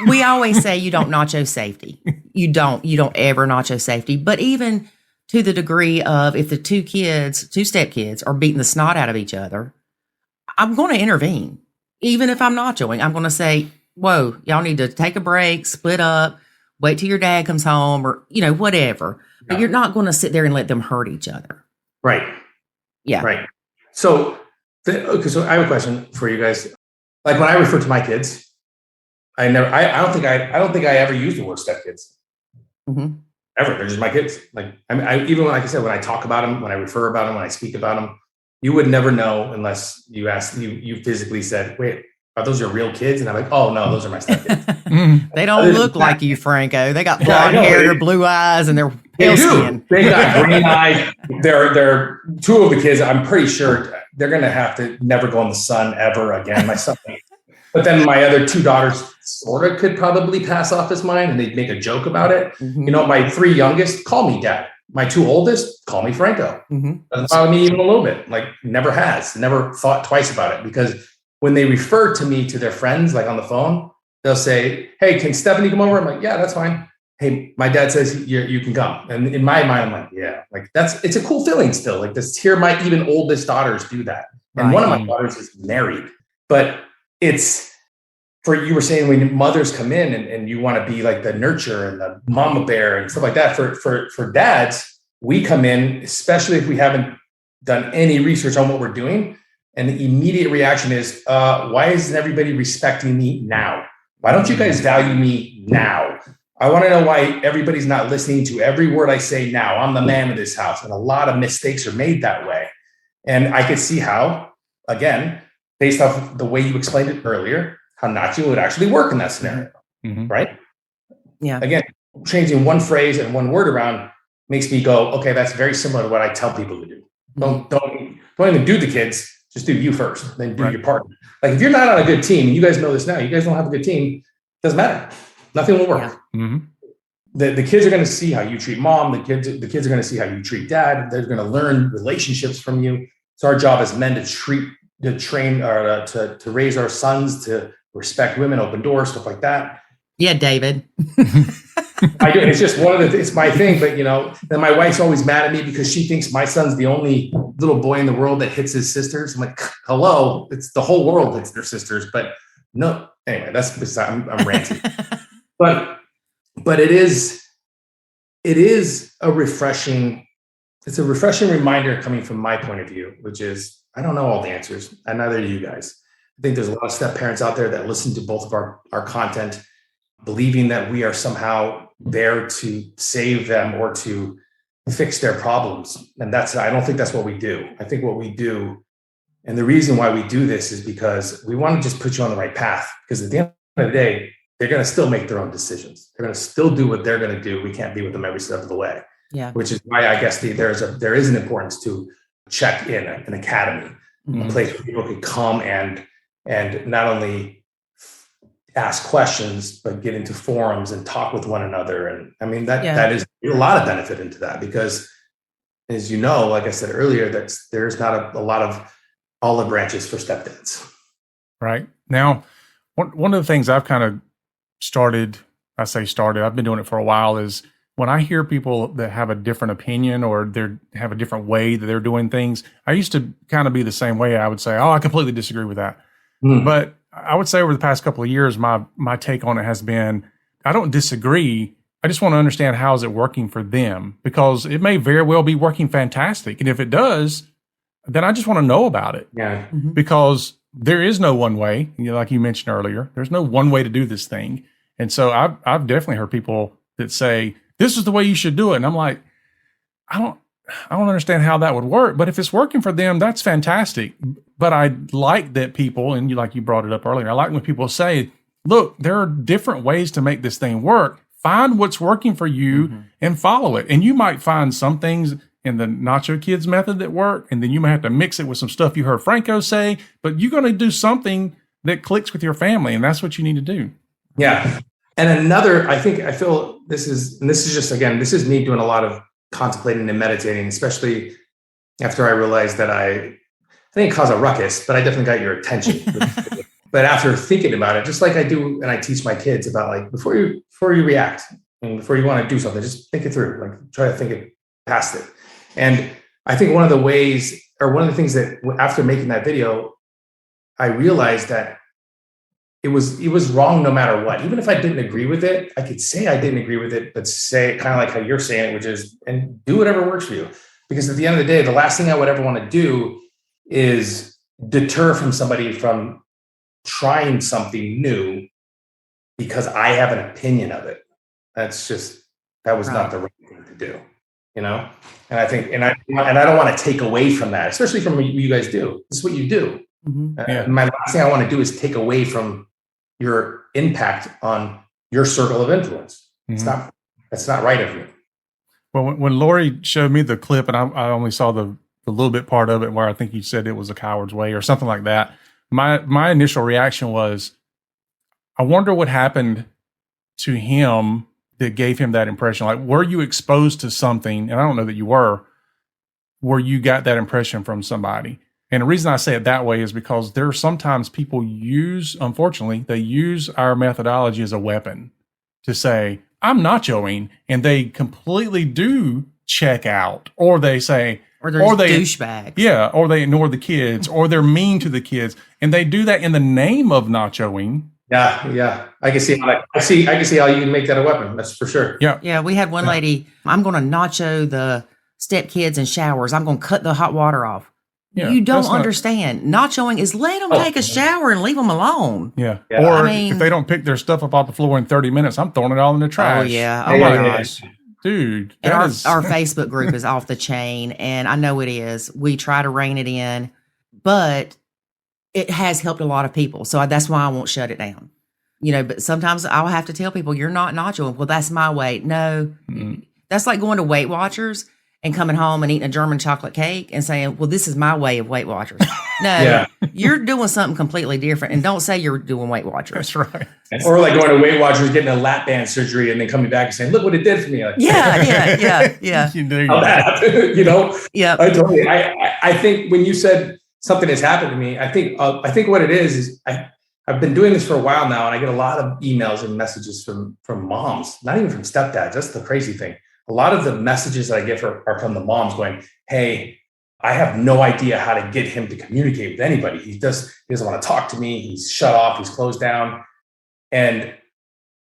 We always say you don't Nacho safety. You don't ever Nacho safety. But even to the degree of if the 2 stepkids are beating the snot out of each other, I'm going to intervene. Even if I'm Nachoing, I'm going to say, whoa, y'all need to take a break, split up, wait till your dad comes home, or, whatever. But you're not going to sit there and let them hurt each other. Right. Yeah. Right. So I have a question for you guys. Like when I refer to my kids, I don't think I ever use the word stepkids. Ever. They're just my kids. Like, even when, like I said, when I talk about them, when I refer about them, when I speak about them, you would never know unless you asked, you physically said, wait, are those your real kids? And I'm like, oh no, those are my stepkids. They don't look like you, Franco. They got blonde hair, blue eyes, and they're pale skin. They got green eyes. They're 2 of the kids. I'm pretty sure they're going to have to never go in the sun ever again. My son, but then my other 2 daughters sort of could probably pass off as mine, and they'd make a joke about it. My 3 youngest call me dad. My 2 oldest call me Franco. Doesn't bother me even a little bit. Like never thought twice about it, because when they refer to me to their friends, like on the phone, they'll say, hey, can Stephanie come over? I'm like, yeah, that's fine. Hey, my dad says you can come. And in my mind, I'm like, yeah, like it's a cool feeling still. Like this, hear my even oldest daughters do that. And one of my daughters is married, but it's you were saying when mothers come in and you want to be like the nurture and the mama bear and stuff like that. For dads, we come in, especially if we haven't done any research on what we're doing. And the immediate reaction is, why isn't everybody respecting me now? Why don't you guys value me now? I want to know why everybody's not listening to every word I say now. I'm the man of this house. And a lot of mistakes are made that way. And I could see how, again, based off the way you explained it earlier, how Nacho would actually work in that scenario, right? Yeah. Again, changing one phrase and one word around makes me go, okay, that's very similar to what I tell people to do. Don't even do the kids. Just do you first, then do your partner. Like if you're not on a good team, and you guys know this now, you guys don't have a good team, doesn't matter. Nothing will work. Yeah. The kids are going to see how you treat mom. The kids are going to see how you treat dad. They're going to learn relationships from you. It's our job as men to train or to raise our sons to respect women, open doors, stuff like that. Yeah, David. I do. It's just it's my thing. But then my wife's always mad at me because she thinks my son's the only little boy in the world that hits his sisters. I'm like, hello, it's the whole world hits their sisters. But no, anyway, I'm ranting. But it is a refreshing reminder coming from my point of view, which is I don't know all the answers, and neither do you guys. I think there's a lot of step parents out there that listen to both of our content, believing that we are somehow there to save them or to fix their problems. And I don't think that's what we do. I think what we do, and the reason why we do this is because we want to just put you on the right path. Because at the end of the day, they're going to still make their own decisions. They're going to still do what they're going to do. We can't be with them every step of the way. Yeah. Which is why I guess there is an importance to check in an academy, a place where people can come and not only ask questions, but get into forums and talk with one another. And I mean, that is a lot of benefit into that, because as you know, like I said earlier, there's not a lot of olive branches for stepdads. Right. Now, one of the things I've kind of I've been doing it for a while, is when I hear people that have a different opinion or they have a different way that they're doing things, I used to kind of be the same way. I would say, I completely disagree with that. But I would say over the past couple of years, my take on it has been, I don't disagree. I just want to understand, how is it working for them? Because it may very well be working fantastic. And if it does, then I just want to know about it. Yeah. Because there is no one way, like you mentioned earlier, there's no one way to do this thing. And so I've definitely heard people that say, this is the way you should do it. And I'm like, I don't understand how that would work. But if it's working for them, that's fantastic. But I like that people, and you brought it up earlier, I like when people say, look, there are different ways to make this thing work. Find what's working for you and follow it. And you might find some things in the Nacho Kids method that work, and then you might have to mix it with some stuff you heard Franco say, but you're going to do something that clicks with your family, and that's what you need to do. Yeah. And I feel this is me doing a lot of contemplating and meditating, especially after I realized that I didn't cause a ruckus, but I definitely got your attention. But after thinking about it, just like I do, and I teach my kids about, like, before you react and before you want to do something, just think it through, like try to think it past it. And I think one of the things that after making that video, I realized that it was wrong no matter what. Even if I didn't agree with it, I could say I didn't agree with it, but say it kind of like how you're saying it, which is, and do whatever works for you. Because at the end of the day, the last thing I would ever want to do is deter from somebody from trying something new because I have an opinion of it. That was not the right thing to do, And I think, and I don't want to take away from that, especially from what you guys do. This is what you do. My last thing I want to do is take away from your impact on your circle of influence. That's not right of you. Well, when Lori showed me the clip, and I only saw the little bit part of it where I think you said it was a coward's way or something like that, my initial reaction was, I wonder what happened to him that gave him that impression. Like, were you exposed to something, and I don't know that you were, where you got that impression from somebody? And the reason I say it that way is because there are sometimes people unfortunately, they use our methodology as a weapon to say, I'm nachoing, and they completely do check out, or they say, or they douchebags. Yeah, or they ignore the kids, or they're mean to the kids, and they do that in the name of nachoing. Yeah. I can see how you can make that a weapon. That's for sure. Yeah. We had one lady, I'm going to nacho the stepkids in showers. I'm going to cut the hot water off. Yeah, you don't understand. Nachoing is let them take a shower and leave them alone. Yeah. Or if they don't pick their stuff up off the floor in 30 minutes, I'm throwing it all in the trash. Oh, yeah. Oh, my gosh. Dude. And our Facebook group is off the chain, and I know it is. We try to rein it in, but it has helped a lot of people. So that's why I won't shut it down. But sometimes I'll have to tell people, you're not nachoing. Well, that's my way. No. That's like going to Weight Watchers and coming home and eating a German chocolate cake and saying, well, this is my way of Weight Watchers. No, you're doing something completely different. And don't say you're doing Weight Watchers. That's right. Or like going to Weight Watchers, getting a lap band surgery, and then coming back and saying, look what it did for me. Like, yeah. How that happened, Yeah. I think when you said something has happened to me, I think what it is I've been doing this for a while now, and I get a lot of emails and messages from moms, not even from stepdads. That's the crazy thing. A lot of the messages that I get are from the moms going, hey, I have no idea how to get him to communicate with anybody. He doesn't want to talk to me. He's shut off. He's closed down. And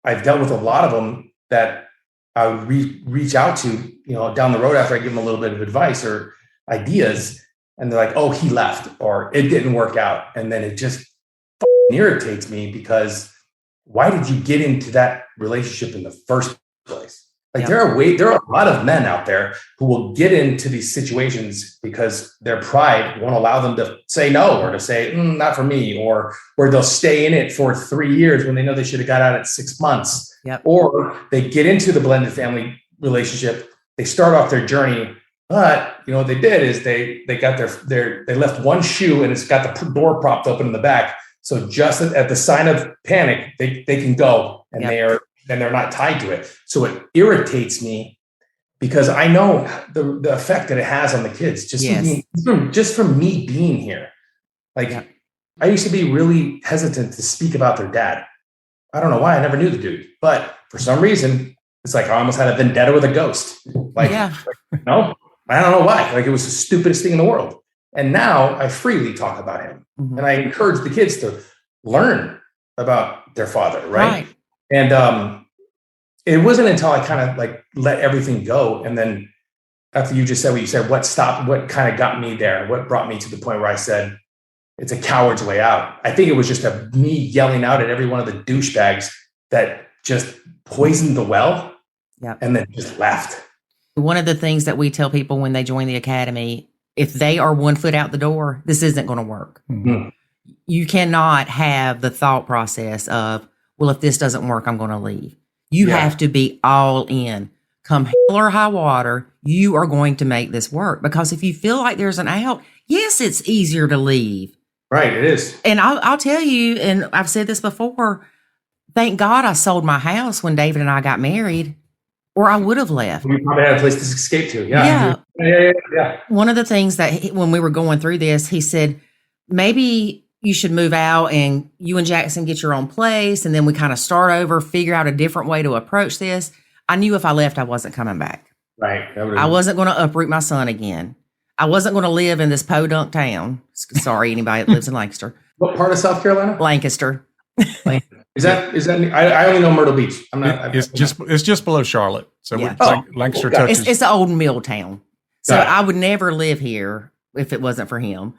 I've dealt with a lot of them that I would reach out to, down the road after I give them a little bit of advice or ideas. And they're like, oh, he left, or it didn't work out. And then it just irritates me, because why did you get into that relationship in the first place? Like there are a lot of men out there who will get into these situations because their pride won't allow them to say no or to say, not for me, or they'll stay in it for 3 years when they know they should have got out at 6 months. Yep. Or they get into the blended family relationship. They start off their journey, but what they did is they got they left one shoe and it's got the door propped open in the back. So just at the sign of panic, they can go and they're not tied to it. So it irritates me because I know the effect that it has on the kids just from me being here. Like I used to be really hesitant to speak about their dad. I don't know why. I never knew the dude, but for some reason, it's like I almost had a vendetta with a ghost. No, I don't know why. Like it was the stupidest thing in the world. And now I freely talk about him, and I encourage the kids to learn about their father, right? And it wasn't until I kind of like let everything go, and then after you just said what you said, what kind of got me there, what brought me to the point where I said it's a coward's way out. I think it was just me yelling out at every one of the douchebags that just poisoned the well, and then just left. One of the things that we tell people when they join the academy, if they are 1 foot out the door, this isn't going to work. Mm-hmm. You cannot have the thought process of, well, if this doesn't work, I'm going to leave. You have to be all in. Come hell or high water, you are going to make this work. Because if you feel like there's an out, yes, it's easier to leave. Right, it is. And I'll tell you, and I've said this before, thank God I sold my house when David and I got married, or I would have left. We probably had a place to escape to. Yeah. Yeah. One of the things that when we were going through this, he said, maybe you should move out and you and Jackson get your own place. And then we kind of start over, figure out a different way to approach this. I knew if I left, I wasn't coming back. Right. I wasn't going to uproot my son again. I wasn't going to live in this podunk town. Sorry, anybody that lives in Lancaster. What part of South Carolina? Lancaster. Is that? I only know Myrtle Beach. It's just below Charlotte. So Lancaster touches. It's an old mill town. So I would never live here if it wasn't for him.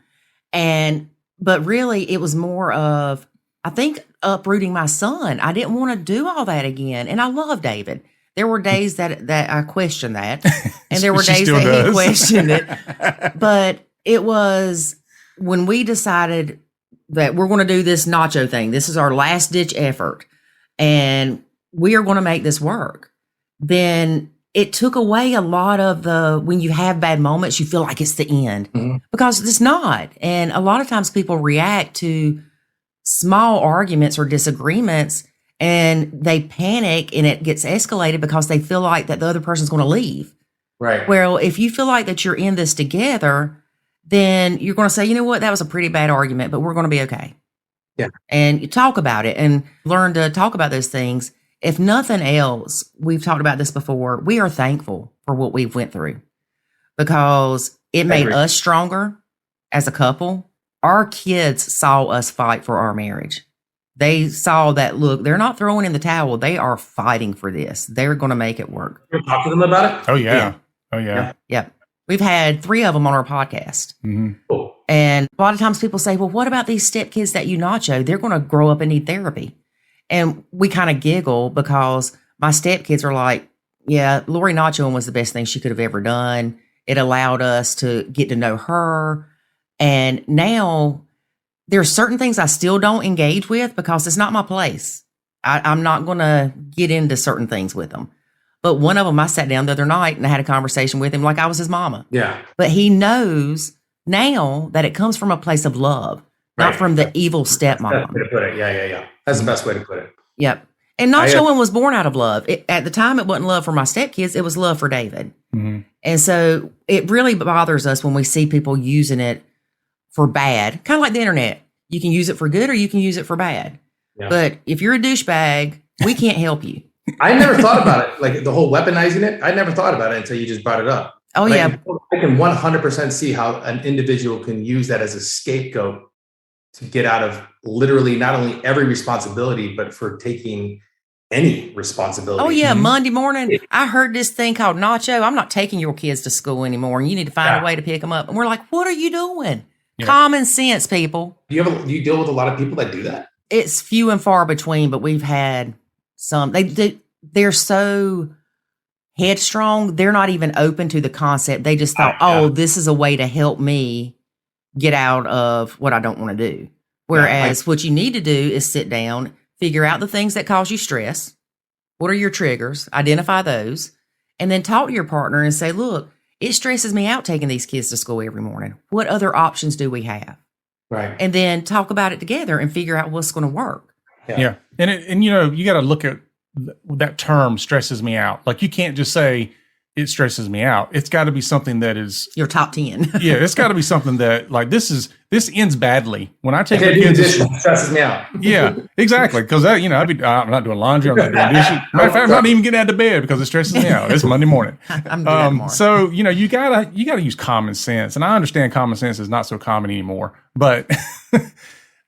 But really, it was more of, I think, uprooting my son. I didn't want to do all that again. And I love David. There were days that I questioned that. And there were days that he questioned it. But it was when we decided that we're going to do this Nacho thing. This is our last ditch effort. And we are going to make this work. Then it took away a lot of when you have bad moments, you feel like it's the end, because it's not. And a lot of times people react to small arguments or disagreements and they panic and it gets escalated because they feel like that the other person's going to leave. Right. Well, if you feel like that you're in this together, then you're going to say, you know what, that was a pretty bad argument, but we're going to be okay. Yeah. And you talk about it and learn to talk about those things. If nothing else, we've talked about this before, we are thankful for what we've went through because it made us stronger as a couple. Our kids saw us fight for our marriage. They saw that, look, they're not throwing in the towel. They are fighting for this. They're going to make it work. You talk to them about it? Oh, yeah. Oh, yeah. Yeah. We've had 3 of them on our podcast. Mm-hmm. Cool. And a lot of times people say, well, what about these stepkids that you nacho? They're going to grow up and need therapy. And we kind of giggle because my stepkids are like, yeah, Lori Nachoing was the best thing she could have ever done. It allowed us to get to know her. And now there are certain things I still don't engage with because it's not my place. I'm not going to get into certain things with them. But one of them, I sat down the other night and I had a conversation with him like I was his mama. Yeah. But he knows now that it comes from a place of love, not from the evil stepmom. That's the way to put it. Yeah. That's the best way to put it. Yep. And Nacho was born out of love. At the time, it wasn't love for my stepkids. It was love for David. Mm-hmm. And so it really bothers us when we see people using it for bad, kind of like the internet. You can use it for good or you can use it for bad. Yeah. But if you're a douchebag, we can't help you. I never thought about it, like the whole weaponizing it. I never thought about it until you just brought it up. Oh, but yeah. I can 100% see how an individual can use that as a scapegoat to get out of literally not only every responsibility, but for taking any responsibility. Oh, yeah. Monday morning, I heard this thing called Nacho. I'm not taking your kids to school anymore, and you need to find a way to pick them up. And we're like, what are you doing? Yeah. Common sense, people. Do you deal with a lot of people that do that? It's few and far between, but we've had some. They're so headstrong, they're not even open to the concept. They just thought, this is a way to help me get out of what I don't want to do. Whereas what you need to do is sit down, figure out the things that cause you stress. What are your triggers? Identify those. And then talk to your partner and say, look, it stresses me out taking these kids to school every morning. What other options do we have? Right. And then talk about it together and figure out what's going to work. Yeah. And you know, you got to look at that term stresses me out. Like you can't just say it stresses me out. It's got to be something that is your top 10. Yeah. It's got to be something that like, this ends badly. When I take the kids, it stresses me out. Yeah, exactly. Cause that, you know, I'm not doing laundry. I'm not doing dishes. Matter of fact, I'm not even getting out of bed because it stresses me out. It's Monday morning. I'm doing more. So, you know, you gotta use common sense. And I understand common sense is not so common anymore, but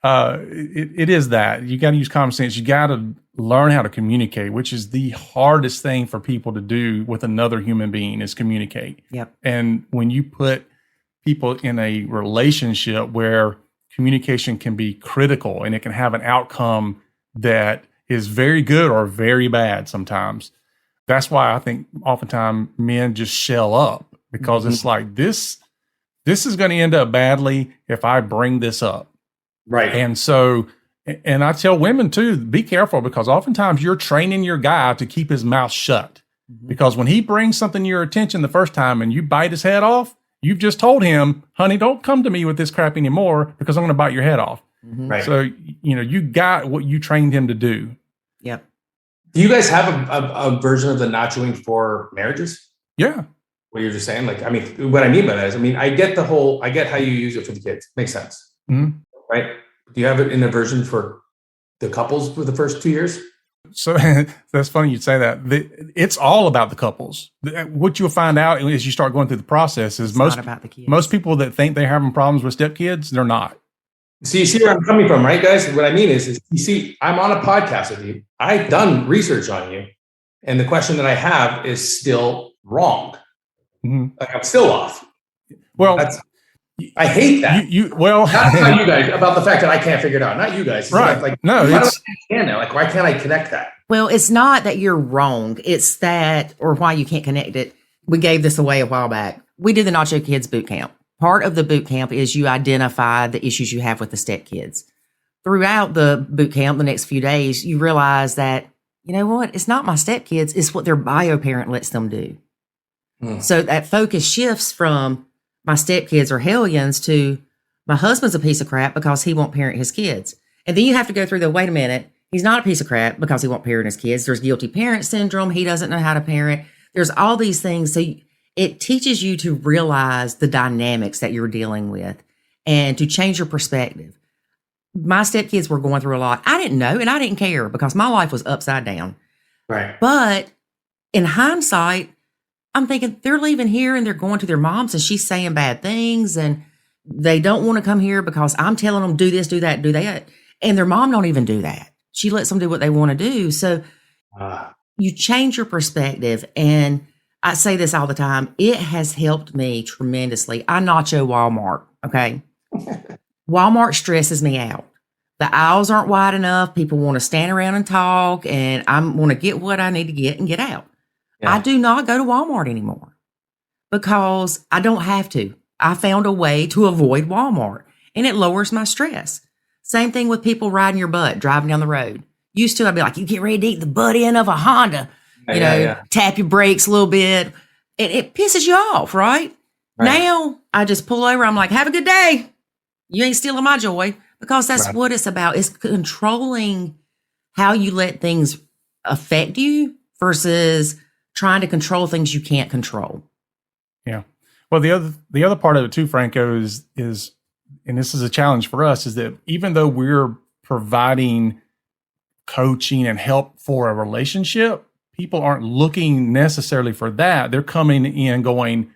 it is that you got to use common sense. You got to learn how to communicate, which is the hardest thing for people to do with another human being is communicate. Yep. And when you put people in a relationship where communication can be critical and it can have an outcome that is very good or very bad sometimes. That's why I think oftentimes men just shell up because it's like this is going to end up badly if I bring this up. Right. And so, and I tell women too, be careful because oftentimes you're training your guy to keep his mouth shut because when he brings something to your attention the first time and you bite his head off, you've just told him, honey, don't come to me with this crap anymore because I'm going to bite your head off. Right. So, you know, you got what you trained him to do. Yep. Do you guys have a version of the nachoing for marriages? Yeah. What you're just saying? Like, I mean, what I mean by that is, I mean, I get how you use it for the kids. Makes sense. Mm-hmm. Right. Do you have it in a version for the couples for the first 2 years? So that's funny you'd say that. It's all about the couples. What you'll find out as you start going through the process is most people that think they're having problems with stepkids, they're not. So you see where I'm coming from, right, guys? What I mean is you see, I'm on a podcast with you. I've done research on you. And the question that I have is still wrong. Mm-hmm. Like I'm still off. Well, I hate that. Not you guys about the fact that I can't figure it out. Not you guys. It's right. Like, no, why don't I understand that? Like, why can't I connect that? Well, it's not that you're wrong. It's that, or why you can't connect it. We gave this away a while back. We did the Nacho Kids boot camp. Part of the boot camp is you identify the issues you have with the stepkids. Throughout the boot camp, the next few days, you realize that, you know what? It's not my stepkids. It's what their bio parent lets them do. So that focus shifts from my stepkids are hellions to my husband's a piece of crap because he won't parent his kids. And then you have to go through the, wait a minute, he's not a piece of crap because he won't parent his kids. There's guilty parent syndrome. He doesn't know how to parent. There's all these things. So it teaches you to realize the dynamics that you're dealing with and to change your perspective. My stepkids were going through a lot. I didn't know and I didn't care because my life was upside down. Right. But in hindsight, I'm thinking they're leaving here and they're going to their moms and she's saying bad things and they don't want to come here because I'm telling them do this, do that, do that. And their mom don't even do that. She lets them do what they want to do. So you change your perspective. And I say this all the time. It has helped me tremendously. I nacho Walmart. Okay. Walmart stresses me out. The aisles aren't wide enough. People want to stand around and talk and I want to get what I need to get and get out. Yeah. I do not go to Walmart anymore because I don't have to. I found a way to avoid Walmart and it lowers my stress. Same thing with people riding your butt, driving down the road. Used to, I'd be like, you get ready to eat the butt end of a Honda, tap your brakes a little bit. It pisses you off, right? Now I just pull over. I'm like, have a good day. You ain't stealing my joy because that's what it's about. It's controlling how you let things affect you versus trying to control things you can't control. Yeah. Well, the other part of it too, Franco, is, and this is a challenge for us, is that even though we're providing coaching and help for a relationship, people aren't looking necessarily for that. They're coming in going,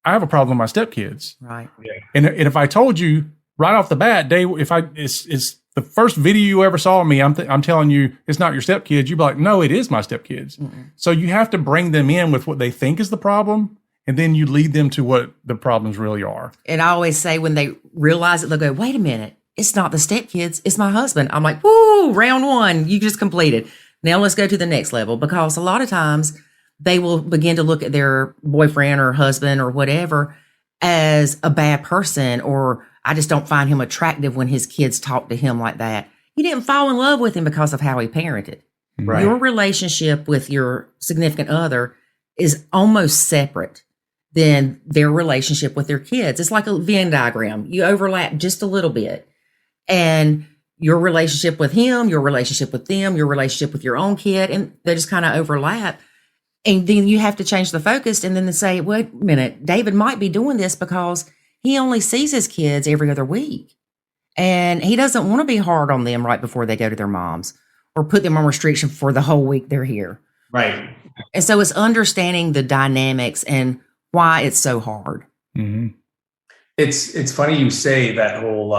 I have a problem with my stepkids. Right. Yeah. And if I told you right off the bat, Dave, it's the first video you ever saw of me, I'm telling you it's not your stepkids, you'd be like, no, it is my stepkids. Mm-mm. So you have to bring them in with what they think is the problem, and then you lead them to what the problems really are. And I always say when they realize it, they'll go, wait a minute, it's not the stepkids, it's my husband. I'm like, woo, round one, you just completed. Now let's go to the next level, because a lot of times they will begin to look at their boyfriend or husband or whatever as a bad person, or I just don't find him attractive when his kids talk to him like that. You didn't fall in love with him because of how he parented. Right. Your relationship with your significant other is almost separate than their relationship with their kids. It's like a Venn diagram. You overlap just a little bit. And your relationship with him, your relationship with them, your relationship with your own kid, and they just kind of overlap. And then you have to change the focus and then say, wait a minute, David might be doing this because he only sees his kids every other week. And he doesn't want to be hard on them right before they go to their moms or put them on restriction for the whole week they're here. Right. And so it's understanding the dynamics and why it's so hard. Mm-hmm. It's funny you say that whole,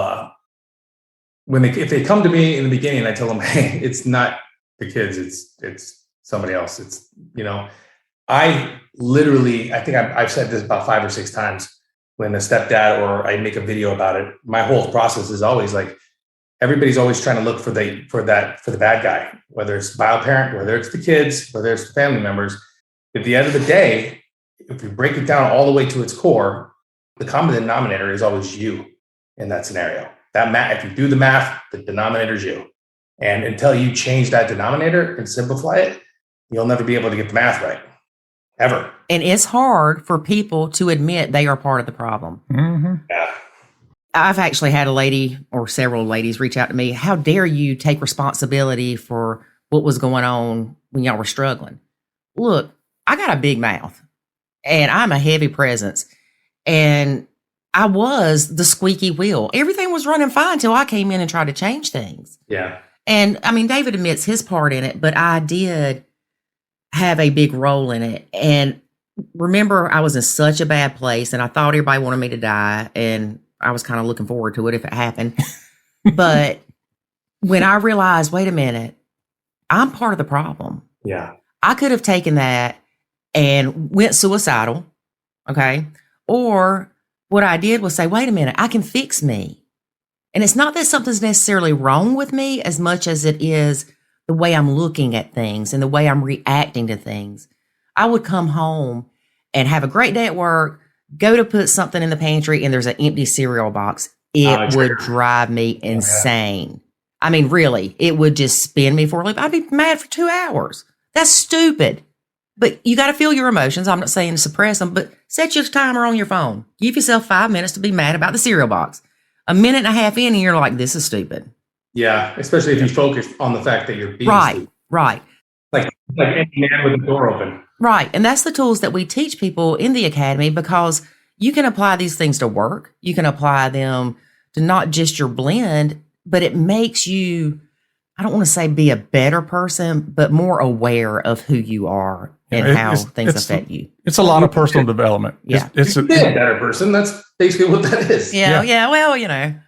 if they come to me in the beginning, I tell them, hey, it's not the kids, it's somebody else. It's, I think I've said this about 5 or 6 times when a stepdad or I make a video about it. My whole process is always like, everybody's always trying to look for the bad guy, whether it's bio parent, whether it's the kids, whether it's the family members. At the end of the day, if you break it down all the way to its core, the common denominator is always you in that scenario. If you do the math, the denominator is you. And until you change that denominator and simplify it, you'll never be able to get the math right, ever. And it's hard for people to admit they are part of the problem. Mm-hmm. Yeah. I've actually had a lady or several ladies reach out to me. How dare you take responsibility for what was going on when y'all were struggling? Look, I got a big mouth and I'm a heavy presence. And I was the squeaky wheel. Everything was running fine until I came in and tried to change things. Yeah. And I mean, David admits his part in it, but I did have a big role in it. And remember, I was in such a bad place and I thought everybody wanted me to die. And I was kind of looking forward to it if it happened. But when I realized, wait a minute, I'm part of the problem. Yeah. I could have taken that and went suicidal. Okay. Or what I did was say, wait a minute, I can fix me. And it's not that something's necessarily wrong with me as much as it is the way I'm looking at things and the way I'm reacting to things. I would come home and have a great day at work, go to put something in the pantry and there's an empty cereal box. It would drive me insane. I mean, really, it would just spin me for a loop. I'd be mad for 2 hours. That's stupid. But you got to feel your emotions. I'm not saying suppress them, but set your timer on your phone. Give yourself 5 minutes to be mad about the cereal box. A minute and a half in and you're like, this is stupid. Yeah. Especially if you focus on the fact that you're being stupid. Right. Like any man with the door open. Right. And that's the tools that we teach people in the academy because you can apply these things to work. You can apply them to not just your blend, but it makes you, I don't want to say be a better person, but more aware of who you are and how things affect you. It's a lot of personal development. Yeah. It's Be a better person. That's basically what that is. Yeah. Well,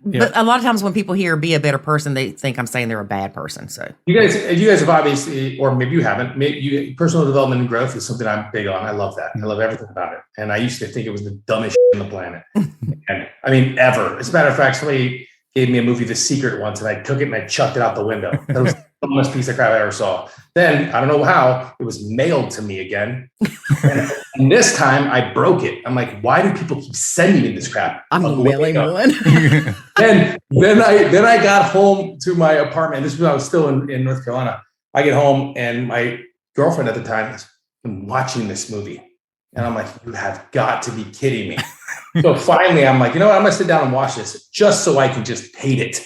but a lot of times when people hear be a better person, they think I'm saying they're a bad person. So You guys have obviously, or maybe you haven't, personal development and growth is something I'm big on. I love that. I love everything about it. And I used to think it was the dumbest shit on the planet. And I mean, ever. As a matter of fact, somebody gave me a movie, The Secret, once, and I took it and I chucked it out the window. That was the dumbest piece of crap I ever saw. Then, I don't know how, it was mailed to me again. And this time I broke it. I'm like, why do people keep sending me this crap? I'm mailing one. Then I got home to my apartment. This was when I was still in North Carolina. I get home and my girlfriend at the time has been watching this movie. And I'm like, you have got to be kidding me. So finally, I'm like, you know what? I'm going to sit down and watch this just so I can just hate it.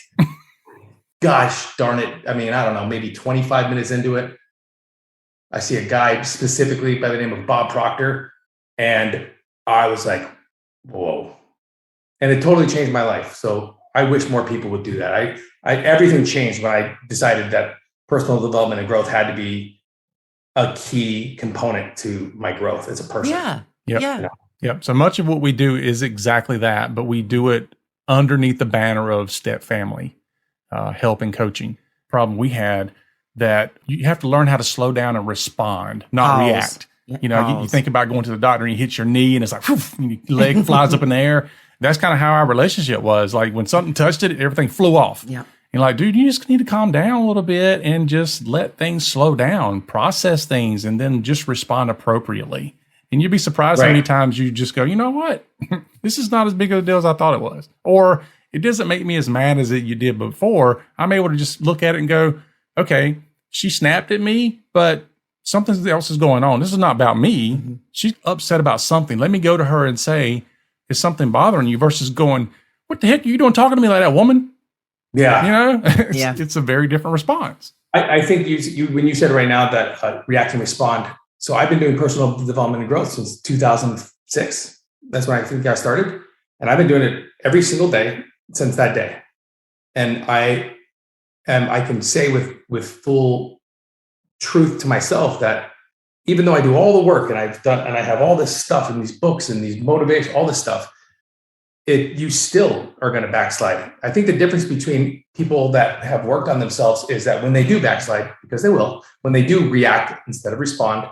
Gosh darn it. I mean, I don't know, maybe 25 minutes into it, I see a guy specifically by the name of Bob Proctor. And I was like, whoa. And it totally changed my life. So I wish more people would do that. Everything changed when I decided that personal development and growth had to be a key component to my growth as a person. Yeah. Yep. Yeah. You know? Yep. So much of what we do is exactly that, but we do it underneath the banner of step family, help and coaching. Problem we had that you have to learn how to slow down and respond, not react. You think about going to the doctor and you hit your knee and it's like, whoosh, and your leg flies up in the air. That's kind of how our relationship was. Like when something touched it, everything flew off. Yeah. You're like, dude, you just need to calm down a little bit and just let things slow down, process things, and then just respond appropriately. And you'd be surprised how many times you just go, you know what? This is not as big of a deal as I thought it was. Or it doesn't make me as mad as you did before. I'm able to just look at it and go, okay, she snapped at me, but something else is going on. This is not about me. Mm-hmm. She's upset about something. Let me go to her and say, is something bothering you? Versus going, what the heck are you doing talking to me like that, woman? Yeah. You know, it's a very different response. I think you when you said right now that react and respond. So I've been doing personal development and growth since 2006. That's when I think I started. And I've been doing it every single day since that day. And I can say with full truth to myself that even though I do all the work and I have all this stuff and these books and these motivations, all this stuff, you still are going to backslide. I think the difference between people that have worked on themselves is that when they do backslide, because they will, when they do react instead of respond,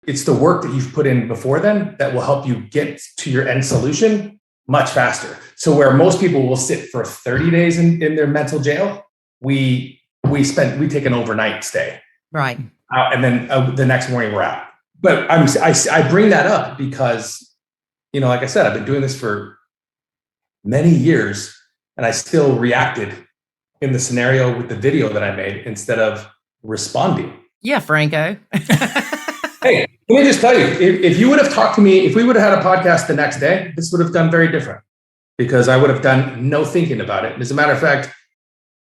it's the work that you've put in before then that will help you get to your end solution much faster. So where most people will sit for 30 days in their mental jail, we take an overnight stay. Right. And then the next morning we're out. But I bring that up because, like I said, I've been doing this for many years and I still reacted in the scenario with the video that I made instead of responding. Yeah, Franco. Hey, let me just tell you, if you would have talked to me, if we would have had a podcast the next day, this would have done very different because I would have done no thinking about it. As a matter of fact,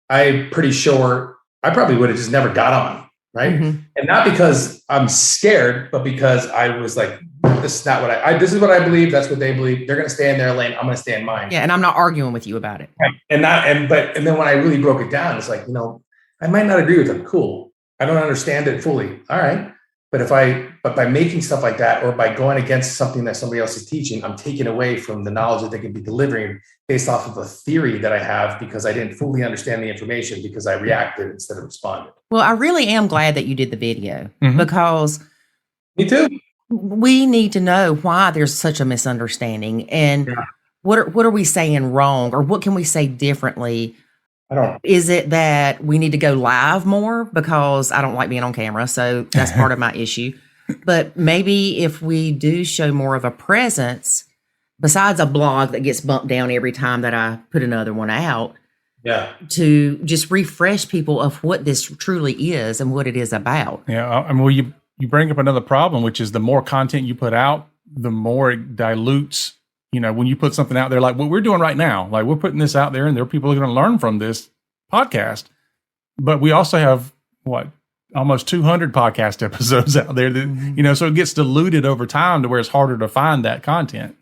I'm pretty sure I probably would have just never got on, right? Mm-hmm. And not because I'm scared, but because I was like, this is not what this is what I believe. That's what they believe. They're going to stay in their lane. I'm going to stay in mine. Yeah. And I'm not arguing with you about it. Right. And then when I really broke it down, it's like, I might not agree with them. Cool. I don't understand it fully. All right. But by making stuff like that, or by going against something that somebody else is teaching, I'm taking away from the knowledge that they can be delivering based off of a theory that I have because I didn't fully understand the information because I reacted instead of responded. Well, I really am glad that you did the video because me too. We need to know why there's such a misunderstanding and what are we saying wrong or what can we say differently? Is it that we need to go live more because I don't like being on camera, so that's part of my issue. But maybe if we do show more of a presence, besides a blog that gets bumped down every time that I put another one out, to just refresh people of what this truly is and what it is about. Yeah, I mean, you bring up another problem, which is the more content you put out, the more it dilutes. When you put something out there like what we're doing right now, like we're putting this out there and there are people who are going to learn from this podcast. But we also have almost 200 podcast episodes out there that, so it gets diluted over time to where it's harder to find that content.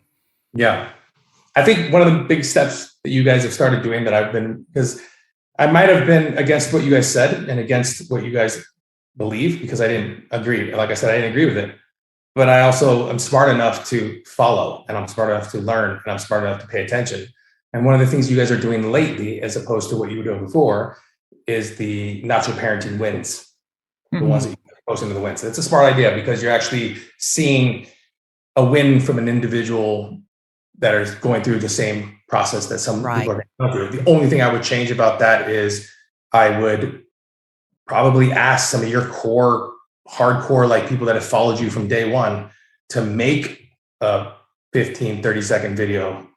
Yeah. I think one of the big steps that you guys have started doing that because I might have been against what you guys said and against what you guys believe because I didn't agree. Like I said, I didn't agree with it. But I also am smart enough to follow and I'm smart enough to learn and I'm smart enough to pay attention. And one of the things you guys are doing lately, as opposed to what you were doing before, is the Nacho Parenting wins. The ones that you post into the wins. It's a smart idea because you're actually seeing a win from an individual that is going through the same process that some people are going through. The only thing I would change about that is I would probably ask some of your core hardcore, like people that have followed you from day one, to make a 15, 30-second video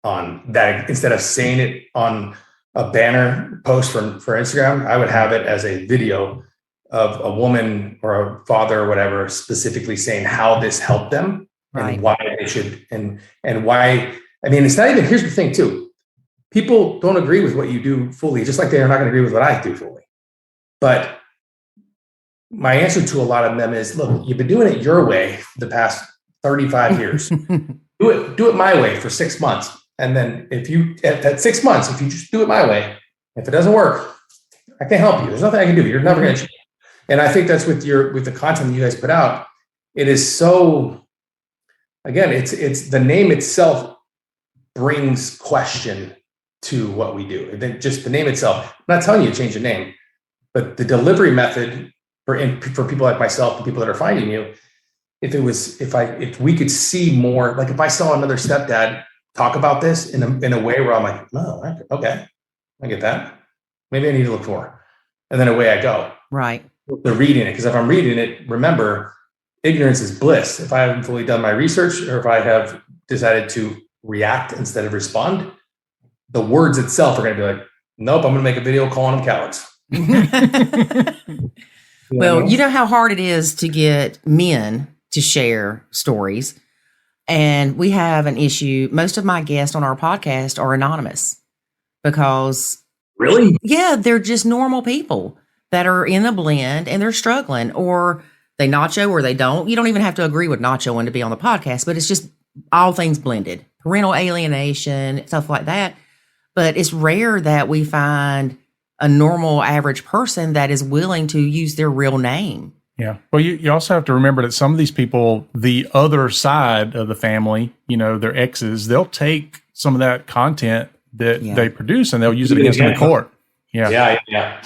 on that. Instead of saying it on a banner post for Instagram, I would have it as a video of a woman or a father or whatever, specifically saying how this helped them and why they should, and why, it's not even, here's the thing too. People don't agree with what you do fully, just like they're not going to agree with what I do fully. But my answer to a lot of them is, look, you've been doing it your way for the past 35 years. Do it my way for 6 months. And then at 6 months, if you just do it my way, if it doesn't work, I can't help you. There's nothing I can do. You're never going to change. And I think that's with the content that you guys put out. It is so, again, it's the name itself brings question to what we do. And then just the name itself, I'm not telling you to change the name, but the delivery method for people like myself, the people that are finding you, if we could see more, like if I saw another stepdad talk about this in a way where I'm like, oh, okay, I get that. Maybe I need to look more. And then away I go. Right. They're reading it. Because if I'm reading it, remember, ignorance is bliss. If I haven't fully done my research, or if I have decided to react instead of respond, the words itself are going to be like, nope, I'm going to make a video calling them cowards. Well, you know how hard it is to get men to share stories. And we have an issue. Most of my guests on our podcast are anonymous because Really? yeah, they're just normal people that are in a blend and they're struggling, or they nacho or they don't. You don't even have to agree with nachoing to be on the podcast, but it's just all things blended, parental alienation, stuff like that. But it's rare that we find a normal average person that is willing to use their real name. Yeah. Well, you also have to remember that some of these people, the other side of the family, their exes, they'll take some of that content that they produce and they'll use it against them in court. Yeah. Yeah.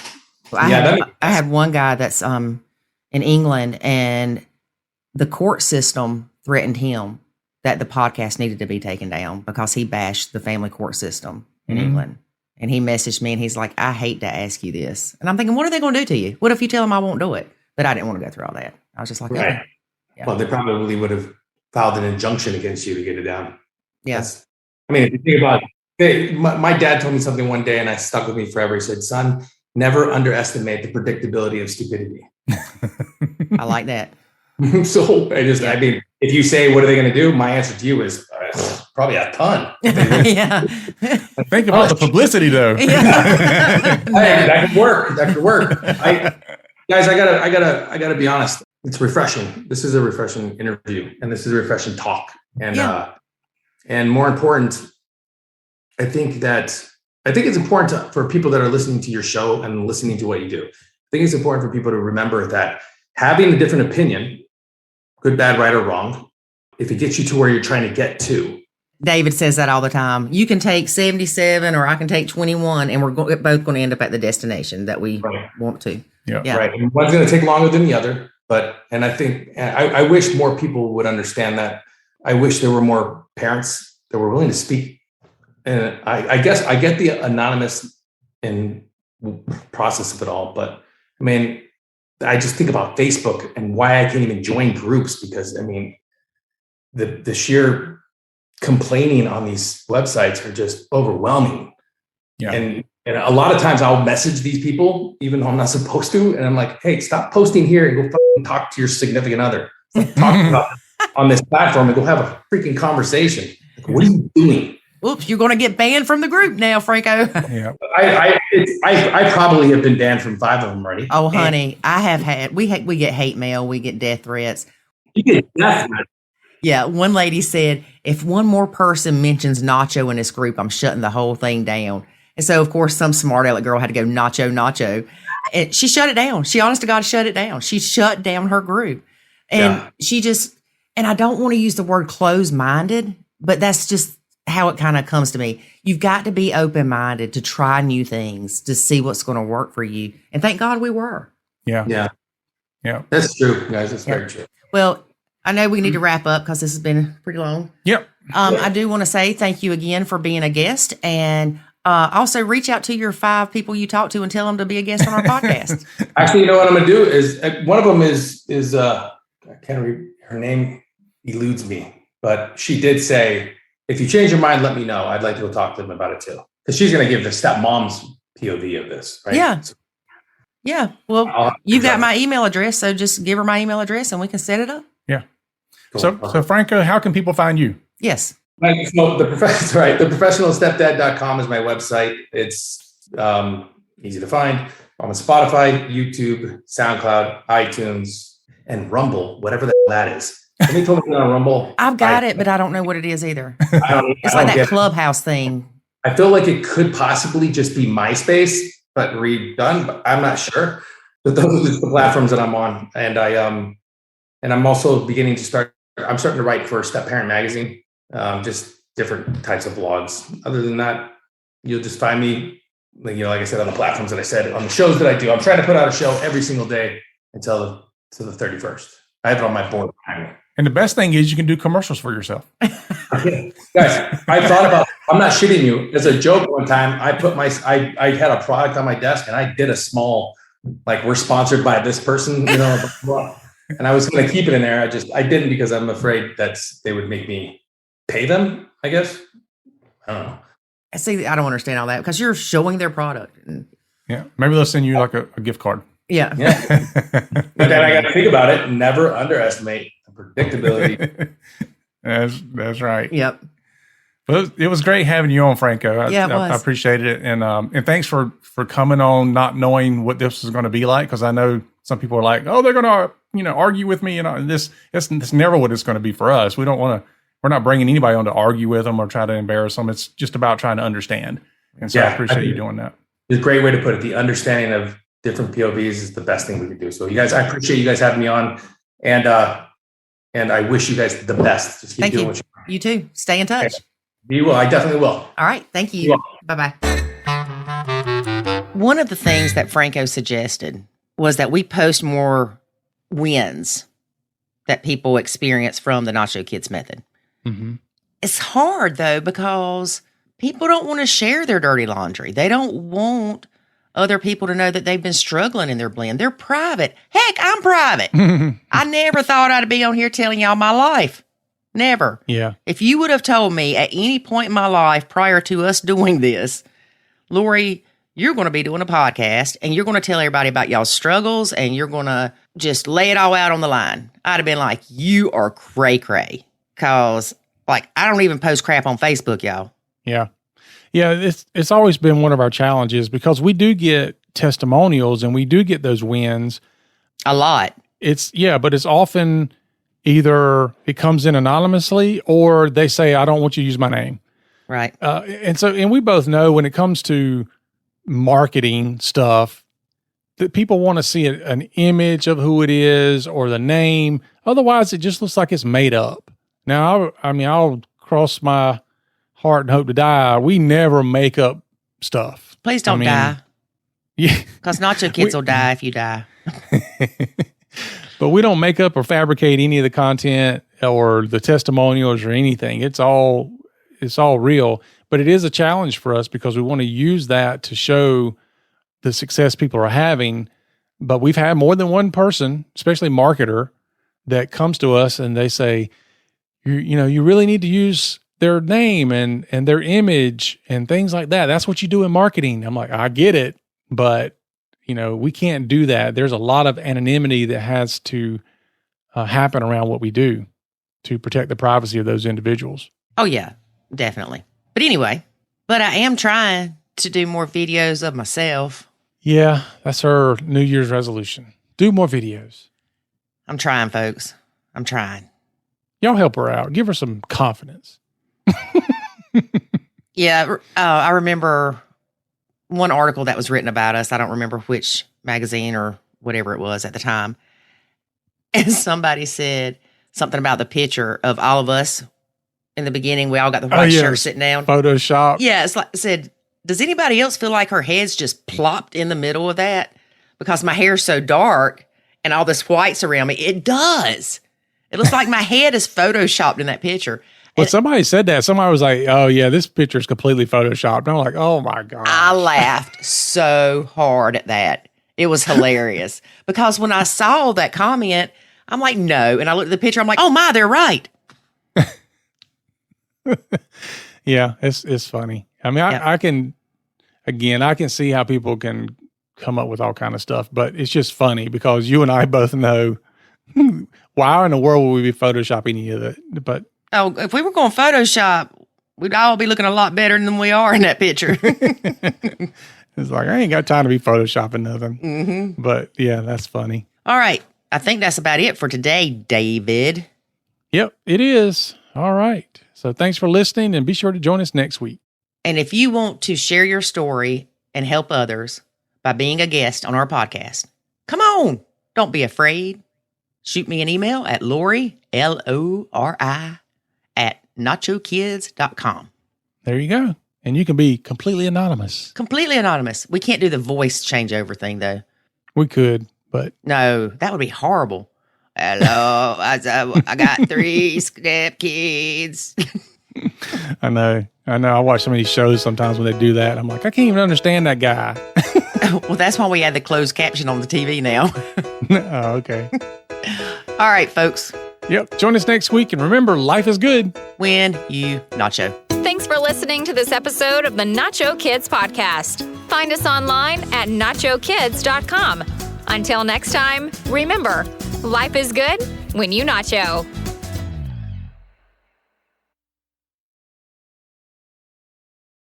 Well, I had one guy that's in England, and the court system threatened him that the podcast needed to be taken down because he bashed the family court system in England. And he messaged me and he's like, I hate to ask you this. And I'm thinking, what are they going to do to you? What if you tell them I won't do it? But I didn't want to go through all that. I was just like, right. Okay. Yeah. Well, they probably would have filed an injunction against you to get it down. Yes. If you think about it, my dad told me something one day and I stuck with me forever. He said, son, never underestimate the predictability of stupidity. I like that. So if you say, what are they going to do? My answer to you is probably a ton. Yeah. Think about the publicity though. Yeah. That could work. Guys, I gotta be honest. It's refreshing. This is a refreshing interview, and this is a refreshing talk. And more important, I think it's important for people that are listening to your show and listening to what you do. I think it's important for people to remember that having a different opinion, good, bad, right, or wrong, if it gets you to where you're trying to get to. David says that all the time. You can take 77 or I can take 21 and we're both going to end up at the destination that we want to. Yeah. Right. And one's going to take longer than the other. And I think, I wish more people would understand that. I wish there were more parents that were willing to speak. And I guess I get the anonymous in process of it all. But I just think about Facebook and why I can't even join groups, because the sheer complaining on these websites are just overwhelming. Yeah. And a lot of times I'll message these people, even though I'm not supposed to. And I'm like, hey, stop posting here and go talk to your significant other. Talk about on this platform and go have a freaking conversation. Like, what are you doing? Oops, you're going to get banned from the group now, Franco. Yeah. I probably have been banned from 5 of them already. Oh, honey, I have had, we get hate mail. We get death threats. You get death threats? Yeah. One lady said, if one more person mentions Nacho in this group, I'm shutting the whole thing down. And so, of course, some smart aleck girl had to go Nacho. And she shut it down. She, honest to God, shut it down. She shut down her group. And she just, and I don't want to use the word closed-minded, but that's just how it kind of comes to me. You've got to be open-minded to try new things, to see what's going to work for you. And thank God we were. Yeah. That's true, guys. That's very true. Well, I know we need to wrap up because this has been pretty long. Yep. I do want to say thank you again for being a guest, and also reach out to your 5 people you talk to and tell them to be a guest on our podcast. Actually, you know what I'm going to do is one of them is I can't read her name, eludes me, but she did say, if you change your mind, let me know. I'd like to go talk to them about it too, because she's going to give the stepmom's POV of this, right? Yeah. So, yeah. Well, you've got my email address, so just give her my email address and we can set it up. Yeah. Cool. So Franco, how can people find you? Yes. So the professionalstepdad.com is my website. It's easy to find. I'm on Spotify, YouTube, SoundCloud, iTunes, and Rumble, whatever that is. Somebody told me on Rumble. I've got it, but I don't know what it is either. It's like that Clubhouse thing. I feel like it could possibly just be MySpace, but redone, but I'm not sure. But those are the platforms that I'm on. And I'm also beginning to I'm starting to write for Step Parent Magazine, just different types of blogs. Other than that, you'll just find me, like I said, on the platforms that I said, on the shows that I do. I'm trying to put out a show every single day until the 31st. I have it on my board. And the best thing is you can do commercials for yourself. Guys, I thought about, I'm not shitting you. As a joke one time, I had a product on my desk and I did a small, like, we're sponsored by this person, and I was going to keep it in there. I didn't because I'm afraid that they would make me pay them, I guess. I don't know. See, I don't understand all that because you're showing their product. Yeah. Maybe they'll send you like a gift card. Yeah. But then I got to think about it. Never underestimate the predictability. That's right. Yep. But it was great having you on, Franco. I appreciated it. And thanks for coming on, not knowing what this was going to be like. Cause I know some people are like, oh, they're going to, argue with me. And it's never what it's going to be for us. We're not bringing anybody on to argue with them or try to embarrass them. It's just about trying to understand. And so I appreciate you doing that. It's a great way to put it. The understanding of different POVs is the best thing we could do. So you guys, I appreciate you guys having me on, and I wish you guys the best. Just keep doing what you You too. Stay in touch. Okay. You will. I definitely will. All right. Thank you. Bye-bye. One of the things that Franco suggested was that we post more wins that people experience from the Nacho Kids method. Mm-hmm. It's hard, though, because people don't want to share their dirty laundry. They don't want other people to know that they've been struggling in their blend. They're private. Heck, I'm private. I never thought I'd be on here telling y'all my life. Never. Yeah. If you would have told me at any point in my life prior to us doing this, Lori, you're going to be doing a podcast and you're going to tell everybody about y'all's struggles and you're going to just lay it all out on the line, I'd have been like, you are cray-cray. Because, like, I don't even post crap on Facebook, y'all. Yeah. Yeah, it's always been one of our challenges because we do get testimonials and we do get those wins. A lot. But it's often either it comes in anonymously or they say, I don't want you to use my name. Right. And we both know when it comes to marketing stuff that people want to see an image of who it is or the name. Otherwise, it just looks like it's made up. Now, I'll cross my heart and hope to die. We never make up stuff. Please don't die. Yeah. Because Nacho Kids will die if you die. But we don't make up or fabricate any of the content or the testimonials or anything. It's all real. But it is a challenge for us because we want to use that to show the success people are having. But we've had more than one person, especially marketer, that comes to us and they say, you really need to use their name and their image and things like that. That's what you do in marketing. I'm like, I get it, but we can't do that. There's a lot of anonymity that has to happen around what we do to protect the privacy of those individuals. Oh yeah, definitely. But anyway, I am trying to do more videos of myself. Yeah, that's her New Year's resolution. Do more videos. I'm trying, folks. I'm trying. Y'all help her out. Give her some confidence. Yeah, I remember one article that was written about us. I don't remember which magazine or whatever it was at the time. And somebody said something about the picture of all of us in the beginning. We all got the white shirt sitting down. Photoshop. Yeah, it's like it said, does anybody else feel like her head's just plopped in the middle of that? Because my hair's so dark and all this white's around me. It does. It looks like my head is photoshopped in that picture. Well, somebody said that. Somebody was like, oh, yeah, this picture is completely photoshopped. And I'm like, oh, my God. I laughed so hard at that. It was hilarious. Because when I saw that comment, I'm like, no. And I looked at the picture. I'm like, oh, my, they're right. Yeah, it's funny. I mean, I can see how people can come up with all kind of stuff. But it's just funny because you and I both know why in the world would we be photoshopping any of it? But if we were going Photoshop, we'd all be looking a lot better than we are in that picture. It's like, I ain't got time to be photoshopping nothing. Mm-hmm. But yeah, that's funny. All right. I think that's about it for today, David. Yep, it is. All right. So thanks for listening and be sure to join us next week. And if you want to share your story and help others by being a guest on our podcast, come on. Don't be afraid. Shoot me an email at Lori, Lori, at nachokids.com. There you go. And you can be completely anonymous. Completely anonymous. We can't do the voice changeover thing, though. We could, but... No, that would be horrible. Hello. I got 3 stepkids. I know. I watch some of these shows sometimes when they do that. I'm like, I can't even understand that guy. Well, that's why we had the closed caption on the TV now. Oh, okay. All right, folks. Yep. Join us next week. And remember, life is good when you nacho. Thanks for listening to this episode of the Nacho Kids Podcast. Find us online at nachokids.com. Until next time, remember, life is good when you nacho.